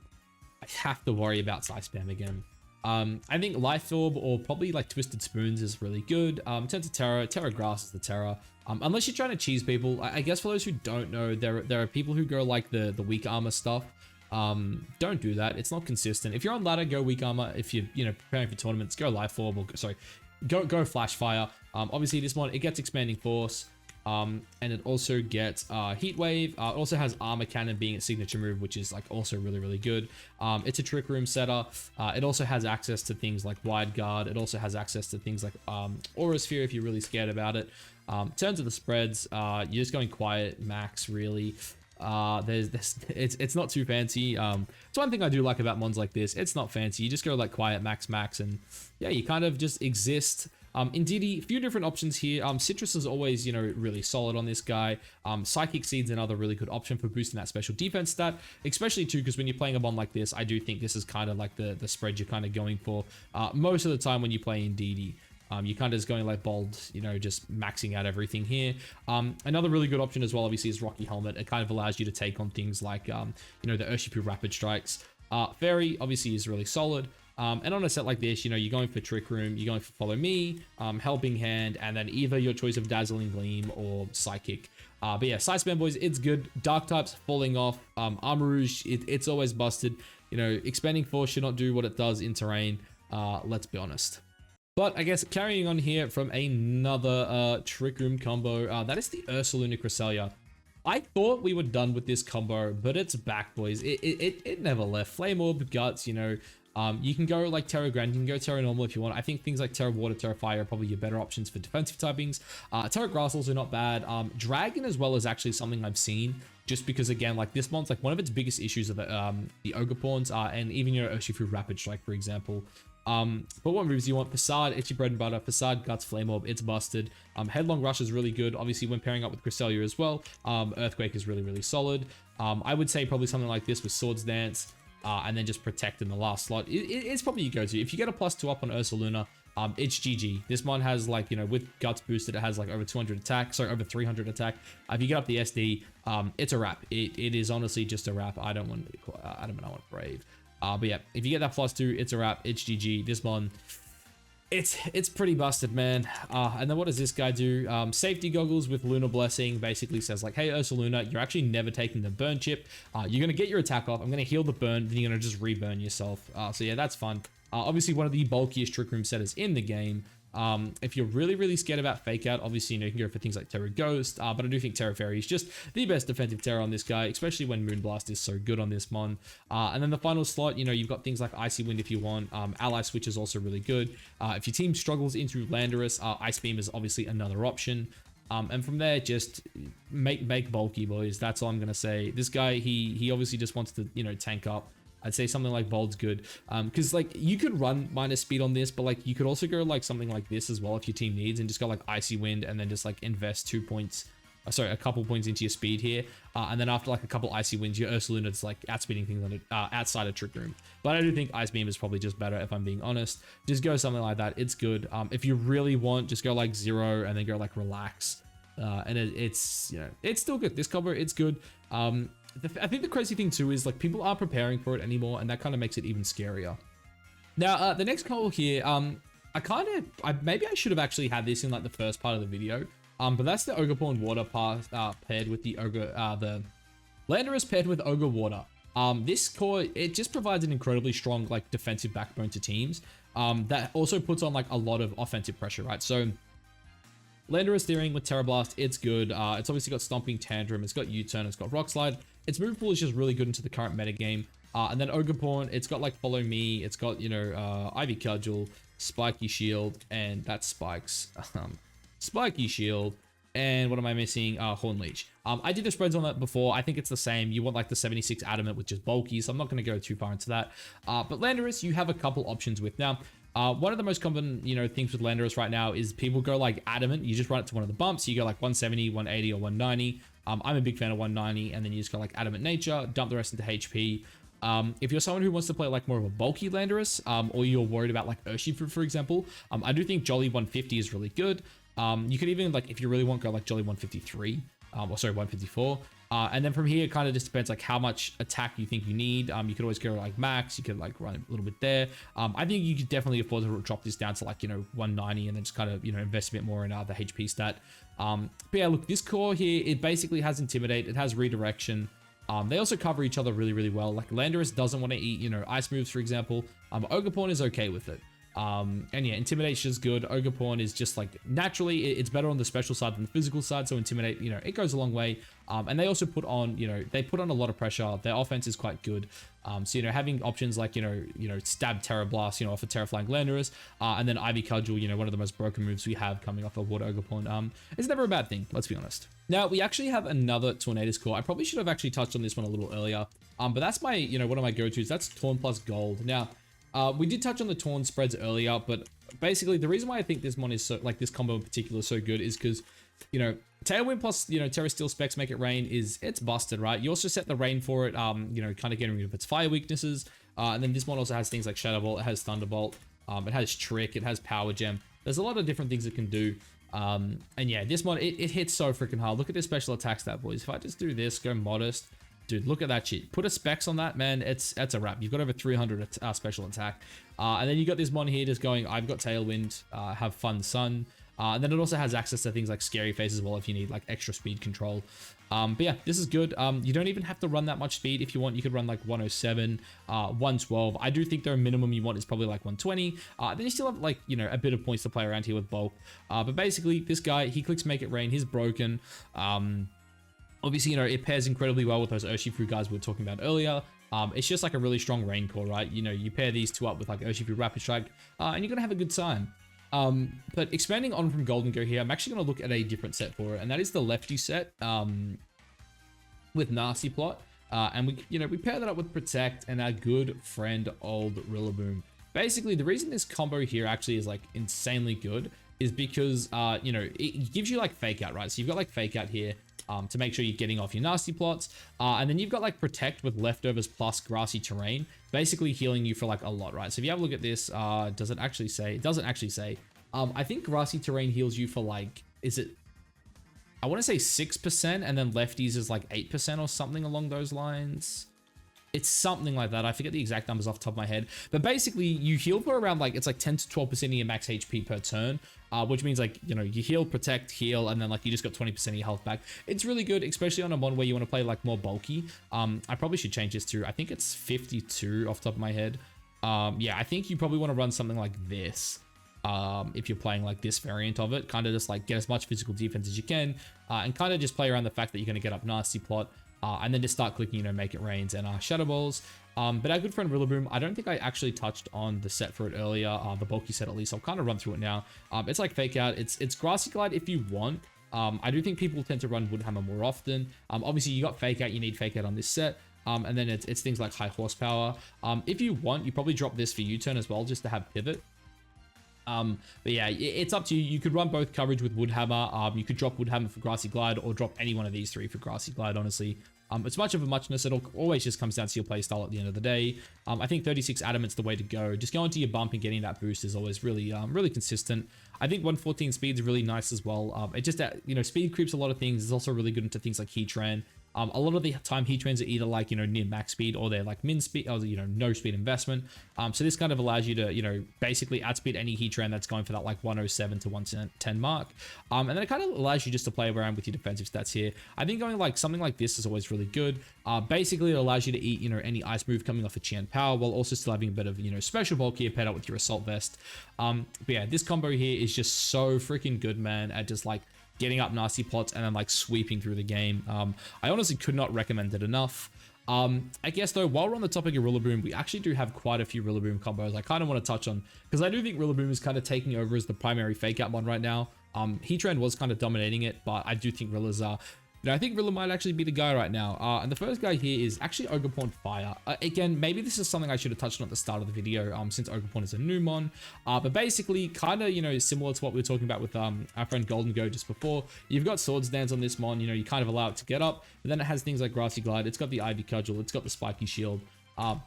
I have to worry about Psy Spam again. I think Life Orb or probably like Twisted Spoons is really good. In terms of Terra Grass is the Terra. Unless you're trying to cheese people, I guess for those who don't know, there are people who go like the weak armor stuff. Don't do that. It's not consistent. If you're on ladder, go weak armor. If you're, preparing for tournaments, go Life Orb or go Flash Fire. Obviously this one, it gets Expanding Force. And it also gets Heat Wave. It also has Armor Cannon being its signature move, which is like also really, really good. It's a Trick Room setter. It also has access to things like Wide Guard. It also has access to things like Aura Sphere if you're really scared about it. In terms of the spreads, you're just going Quiet, Max, really. It's not too fancy. It's one thing I do like about mons like this. It's not fancy. You just go like Quiet, Max, Max, and yeah, you kind of just exist. Indeedee, a few different options here. Citrus is always, you know, really solid on this guy. Psychic Seed's another really good option for boosting that special defense stat, especially too, because when you're playing a mon like this, I do think this is kind of like the spread you're kind of going for. Most of the time when you play Indeedee. You kind of just going like bold, you know, just maxing out everything here. Another really good option as well, obviously, is Rocky Helmet. It kind of allows you to take on things like, you know, the Urshifu Rapid Strikes. Fairy, obviously, is really solid. And on a set like this, you know, you're going for Trick Room, you're going for Follow Me, Helping Hand, and then either your choice of Dazzling Gleam or Psychic. But yeah, Side Spam, boys, it's good. Dark types falling off. Armarouge, it's always busted. You know, Expanding Force should not do what it does in terrain. Let's be honest. But I guess carrying on here from another Trick Room combo, that is the Ursaluna Cresselia. I thought we were done with this combo, but it's back, boys. It never left. Flame Orb, Guts, you know. You can go like Terra Grand, you can go Terra Normal if you want. I think things like Terra Water, Terra Fire are probably your better options for defensive typings. Terra Grass also not bad. Dragon as well is actually something I've seen. Just because, again, like this mon's like one of its biggest issues are the Ogerpons, and even your Urshifu Rapid Strike, for example. But what moves you want? Facade, it's your bread and butter. Facade, Guts, Flame Orb, it's busted. Headlong Rush is really good. Obviously, when pairing up with Cresselia as well, Earthquake is really, really solid. I would say probably something like this with Swords Dance, and then just Protect in the last slot. It's probably your go-to. If you get a +2 up on Ursaluna, it's GG. This one has like, you know, with Guts boosted, it has like over 200 attack, sorry, over 300 attack. If you get up the SD, it's a wrap. It is honestly just a wrap. I don't want Brave. But yeah, if you get that +2, it's a wrap. It's GG. This one, it's pretty busted, man. And then what does this guy do? Safety Goggles with Lunar Blessing basically says like, hey, Ursaluna, you're actually never taking the burn chip. You're going to get your attack off. I'm going to heal the burn. Then you're going to just reburn yourself. So yeah, that's fun. Obviously, one of the bulkiest Trick Room setters in the game. If you're really, really scared about Fake Out, obviously, you know, you can go for things like Terra Ghost, but I do think Terra Fairy is just the best defensive Terra on this guy, especially when Moonblast is so good on this mon. And then the final slot, you know, you've got things like Icy Wind if you want. Ally Switch is also really good. If your team struggles into Landorus, Ice Beam is obviously another option. And from there, just make bulky, boys. That's all I'm going to say. This guy, he obviously just wants to, you know, tank up. I'd say something like Bold's good, because like you could run minus speed on this, but like you could also go like something like this as well if your team needs, and just go like Icy Wind and then just like invest a couple points into your speed here, and then after like a couple Icy Winds, your Ursaluna's like outspeeding things on it, outside of Trick Room. But I do think Ice Beam is probably just better if I'm being honest. Just go something like that. It's good. If you really want, just go like Zero and then go like Relax, and it's, you know, it's still good. This combo, it's good. I think the crazy thing too is like people aren't preparing for it anymore, and that kind of makes it even scarier. Now, the next combo here, maybe I should have actually had this in like the first part of the video, but that's the Ogerpon Water paired with the Landorus paired with Ogre Water. This core, it just provides an incredibly strong like defensive backbone to teams, that also puts on like a lot of offensive pressure, right? So Landorus Steering with Terra Blast, it's good. It's obviously got Stomping Tantrum, it's got U-Turn, it's got Rock Slide. Its move pool is just really good into the current metagame. And then Ogerpon, it's got like Follow Me, it's got, you know, Ivy Cudgel, Spiky Shield, and that spikes. Spiky Shield, and what am I missing? Horn Leech. I did the spreads on that before. I think it's the same. You want like the 76 Adamant, which is bulky, so I'm not going to go too far into that. But Landorus, you have a couple options with. Now, one of the most common, you know, things with Landorus right now is people go like Adamant. You just run it to one of the bumps. You go like 170, 180, or 190. I'm a big fan of 190, and then you just go like Adamant Nature, dump the rest into HP. If you're someone who wants to play like more of a bulky Landorus, or you're worried about like Urshifu, for example, I do think Jolly 150 is really good. You could even, like, if you really want, go like Jolly 153, or sorry, 154. And then from here, it kind of just depends like how much attack you think you need. You could always go like max, you could like run a little bit there. I think you could definitely afford to drop this down to like, you know, 190 and then just kind of, you know, invest a bit more in the HP stat. But yeah, look, this core here, it basically has Intimidate, it has Redirection. They also cover each other really, really well. Like Landorus doesn't want to eat, you know, ice moves, for example. Ogerpon is okay with it. And yeah, Intimidate's just good. Ogerpon is just like, naturally, it's better on the special side than the physical side, so Intimidate, you know, it goes a long way. And they also put on, you know, they put on a lot of pressure. Their offense is quite good. So, you know, having options like, you know, Stab, Terra Blast, you know, off a Terraflying Landorus, and then Ivy Cudgel, you know, one of the most broken moves we have coming off of Water Ogerpon. It's never a bad thing, let's be honest. Now, we actually have another Tornadus core. I probably should have actually touched on this one a little earlier. But that's my, you know, one of my go-tos. That's Torn plus Gold. Now, we did touch on the Torn spreads earlier, but basically the reason why I think this one is so, like this combo in particular is so good is because, you know, Tailwind plus, you know, Terra Steel Specs Make It Rain it's busted, right? You also set the rain for it, you know, kind of getting rid of its fire weaknesses. And then this one also has things like Shadow Ball, it has Thunderbolt, it has Trick, it has Power Gem. There's a lot of different things it can do. And yeah, this one, it hits so freaking hard. Look at this special attack stat, boys. If I just do this, go Modest, dude, look at that shit. Put a Specs on that, man. That's a wrap. You've got over 300 special attack. And then you got this one here just going, I've got Tailwind, have Fun Sun. And then it also has access to things like Scary Face as well if you need like extra speed control. But yeah, this is good. You don't even have to run that much speed. If you want, you could run like 107, 112. I do think the minimum you want is probably like 120. Then you still have like, you know, a bit of points to play around here with bulk. But basically, this guy, he clicks Make It Rain. He's broken. Obviously, you know, it pairs incredibly well with those Urshifu guys we were talking about earlier. It's just like a really strong rain core, right? You know, you pair these two up with like Urshifu Rapid Strike, and you're going to have a good time. But expanding on from Gholdengo here, I'm actually going to look at a different set for it, and that is the Lefty set with Nasty Plot. And we pair that up with Protect and our good friend old Rillaboom. Basically, the reason this combo here actually is like insanely good is because, you know, it gives you like Fake Out, right? So you've got like Fake Out here. To make sure you're getting off your nasty plots. And then you've got like Protect with Leftovers plus Grassy Terrain, basically healing you for like a lot, right? So if you have a look at this, does it actually say? It doesn't actually say. I think Grassy Terrain heals you for like, I want to say 6%, and then Lefties is like 8% or something along those lines. It's something like that. I forget the exact numbers off the top of my head. But basically, you heal for around like, it's like 10 to 12% of your max HP per turn, which means like, you know, you heal, protect, heal, and then like you just got 20% of your health back. It's really good, especially on a mod where you want to play like more bulky. I probably should change this to, I think it's 52 off the top of my head. Yeah, I think you probably want to run something like this. If you're playing like this variant of it, kind of just like get as much physical defense as you can, and kind of just play around the fact that you're going to get up Nasty Plot. And then just start clicking, you know, Make It Rains and Shadow Balls. But our good friend Rillaboom, I don't think I actually touched on the set for it earlier, the bulky set at least. I'll kind of run through it now. It's like Fake Out. It's Grassy Glide if you want. I do think people tend to run Woodhammer more often. Obviously, you got Fake Out. You need Fake Out on this set. And then it's things like High Horsepower. If you want, you probably drop this for U-Turn as well, just to have Pivot. But yeah, it's up to you. You could run both coverage with Woodhammer. You could drop Woodhammer for Grassy Glide or drop any one of these three for Grassy Glide, honestly. It's much of a muchness. It'll always just comes down to your playstyle at the end of the day. I think 36 Adamant's the way to go. Just going to your bump and getting that boost is always really, really consistent. I think 114 speed's really nice as well. It just, you know, speed creeps a lot of things. It's also really good into things like Heatran. A lot of the time Heatrans are either like, you know, near max speed or they're like min speed or, you know, no speed investment. So this kind of allows you to, you know, basically outspeed any Heatran that's going for that like 107 to 110 mark. And then it kind of allows you just to play around with your defensive stats here. I think going like something like this is always really good. Basically it allows you to eat, you know, any ice move coming off a Chien-Pao while also still having a bit of, you know, special bulk here paired up with your Assault Vest. But yeah, this combo here is just so freaking good, man, at just like getting up nasty plots and then like sweeping through the game. I honestly could not recommend it enough. I guess though, while we're on the topic of Rillaboom, we actually do have quite a few Rillaboom combos I kind of want to touch on, because I do think Rillaboom is kind of taking over as the primary fake out mod right now. Heatran was kind of dominating it, but I do think Rilla's I think Rilla might actually be the guy right now. And the first guy here is actually Ogerpon Fire. Again, maybe this is something I should have touched on at the start of the video, since Ogerpon is a new mon. But basically, kind of, you know, similar to what we were talking about with our friend Gholdengo just before. You've got Swords Dance on this mon, you know, you kind of allow it to get up. But then it has things like Grassy Glide, it's got the Ivy Cudgel, it's got the Spiky Shield.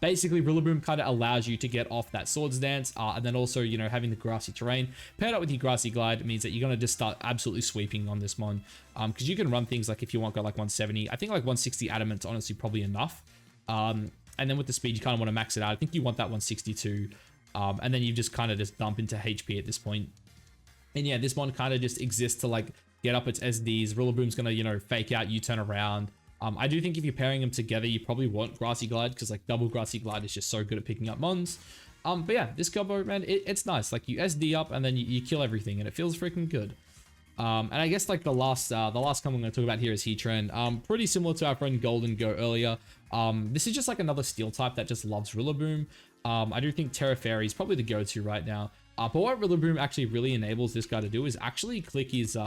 Basically, Rillaboom kind of allows you to get off that Swords Dance, and then also, you know, having the Grassy Terrain paired up with your Grassy Glide means that you're going to just start absolutely sweeping on this mon, because you can run things like, if you want, go like 170, I think like 160 Adamant's honestly probably enough, and then with the speed, you kind of want to max it out. I think you want that 162, and then you just kind of just dump into HP at this point. And yeah, this mon kind of just exists to like get up its SDs. Rillaboom's going to, you know, fake out, U-turn around. I do think if you're pairing them together, you probably want Grassy Glide, because like double Grassy Glide is just so good at picking up mons. But yeah, this combo, man, it's nice. Like you SD up and then you kill everything and it feels freaking good. And I guess like the last combo I'm going to talk about here is Heatran. Pretty similar to our friend Gholdengo earlier. This is just like another steel type that just loves Rillaboom. I do think Terra Fairy is probably the go-to right now. But what Rillaboom actually really enables this guy to do is actually click his, it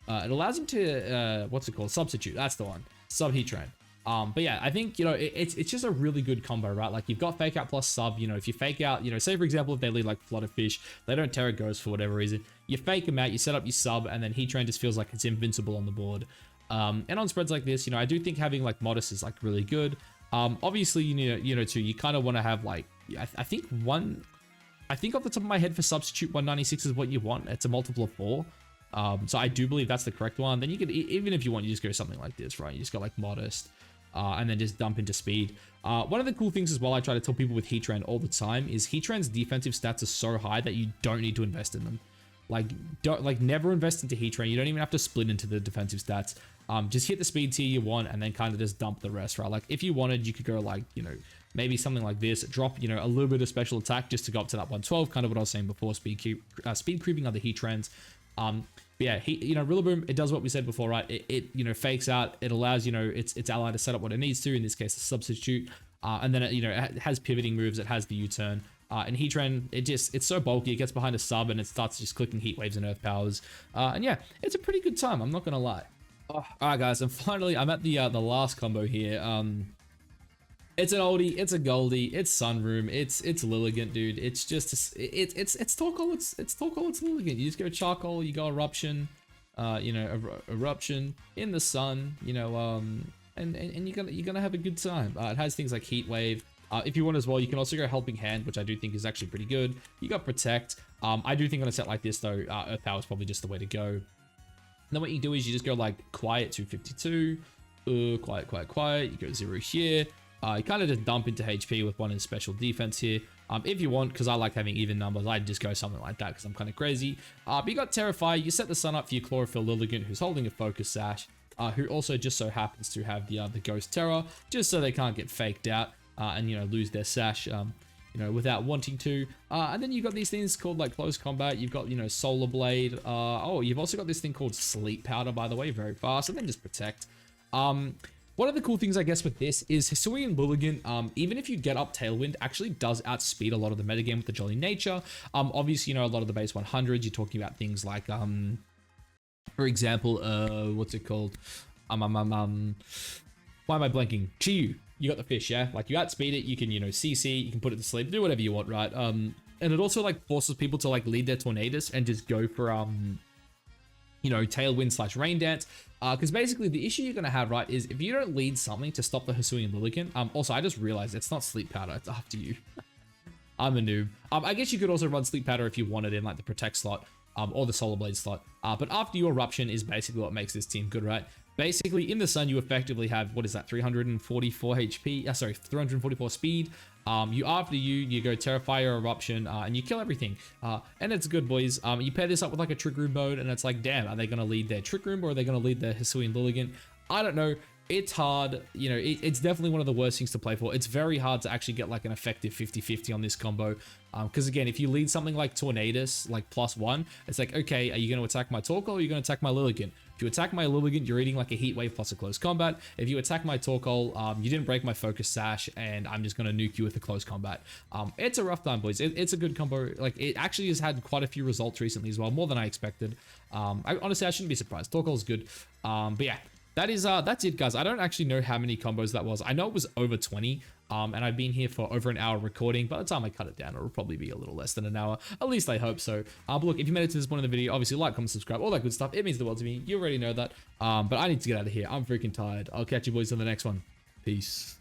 allows him to, what's it called? Substitute, that's the one. Sub Heatran. But yeah, I think, you know, it's just a really good combo, right? Like you've got Fake Out plus Sub, you know, if you Fake Out, you know, say for example, if they lead like Flutterfish, they don't Terra Ghost for whatever reason, you Fake them out, you set up your Sub, and then Heatran just feels like it's invincible on the board. And on spreads like this, you know, I do think having like Modest is like really good. Obviously, you kind of want to have like, I think off the top of my head for Substitute 196 is what you want. It's a multiple of 4. So I do believe that's the correct one. Then you could, even if you want, you just go something like this, right? You just got like Modest. And then just dump into speed. One of the cool things as well I try to tell people with Heatran all the time is Heatran's defensive stats are so high that you don't need to invest in them. Like never invest into Heatran. You don't even have to split into the defensive stats. Just hit the speed tier you want and then kind of just dump the rest, right? Like if you wanted, you could go like, you know, maybe something like this, drop, you know, a little bit of special attack just to go up to that 112, kind of what I was saying before, speed creeping other Heatrans. But yeah, you know, Rillaboom, it does what we said before, right? It you know, fakes out. It allows, you know, its ally to set up what it needs to, in this case, a substitute. And then, you know, it has pivoting moves. It has the U-turn. And Heatran, it's so bulky. It gets behind a sub and it starts just clicking Heat Waves and Earth Powers. And yeah, it's a pretty good time. I'm not going to lie. All right, guys. And finally, I'm at the last combo here. It's an oldie, it's a goldie, it's Sunroom, it's Lilligant, dude. It's just it's Torkoal, it's Torkoal, it's Lilligant. You just go Charcoal, you go Eruption, you know, Eruption in the sun, you know, and you're gonna have a good time. It has things like Heat Wave. If you want as well, you can also go Helping Hand, which I do think is actually pretty good. You got Protect. I do think on a set like this though, Earth Power is probably just the way to go. And then what you do is you just go like Quiet 252, Quiet. You go 0 here. You kind of just dump into HP with one in special defense here. If you want, because I like having even numbers, I'd just go something like that because I'm kind of crazy. But you got Terrify. You set the sun up for your Chlorophyll Lilligant, who's holding a Focus Sash, who also just so happens to have the Ghost Terror, just so they can't get faked out and, you know, lose their Sash, you know, without wanting to. And then you've got these things called like Close Combat. You've got, you know, Solar Blade. Oh, you've also got this thing called Sleep Powder, by the way, very fast. And then just Protect. One of the cool things, I guess, with this is Hisuian Lilligant, even if you get up Tailwind, actually does outspeed a lot of the metagame with the Jolly Nature. Obviously, you know, a lot of the base 100s, you're talking about things like, for example, what's it called? Why am I blanking? Chiyu. You got the fish, yeah? Like, you outspeed it, you can, you know, CC, you can put it to sleep, do whatever you want, right? And it also, like, forces people to, like, lead their Tornadus and just go for, you know, Tailwind / Rain Dance. Because basically the issue you're going to have, right, is if you don't lead something to stop the Hisuian Lilligant, also, I just realized it's not Sleep Powder, it's after you. I'm a noob. I guess you could also run Sleep Powder if you wanted in, like, the Protect slot, or the Solar Blade slot. But after your Eruption is basically what makes this team good, right? Basically, in the sun, you effectively have, what is that, 344 HP? Sorry, 344 speed. You go Terrifier, Eruption, and you kill everything. And it's good, boys. You pair this up with like a Trick Room mode, and it's like, damn, are they going to lead their Trick Room, or are they going to lead their Hisuian Lilligant? I don't know. It's hard. You know, it's definitely one of the worst things to play for. It's very hard to actually get like an effective 50-50 on this combo. Because again, if you lead something like Tornadus, like +1, it's like, okay, are you going to attack my Torkoal, or are you going to attack my Lilligant? If you attack my Lilligant, you're eating like a Heat Wave plus a Close Combat. If you attack my Torkoal, you didn't break my Focus Sash, and I'm just going to nuke you with a Close Combat. It's a rough time, boys. It's a good combo. Like, it actually has had quite a few results recently as well, more than I expected. Honestly, I shouldn't be surprised. Torkoal's good. But yeah. That's it, guys. I don't actually know how many combos that was. I know it was over 20, and I've been here for over an hour recording. By the time I cut it down, it'll probably be a little less than an hour. At least I hope so. But look, if you made it to this point in the video, obviously like, comment, subscribe, all that good stuff. It means the world to me. You already know that. But I need to get out of here. I'm freaking tired. I'll catch you boys on the next one. Peace.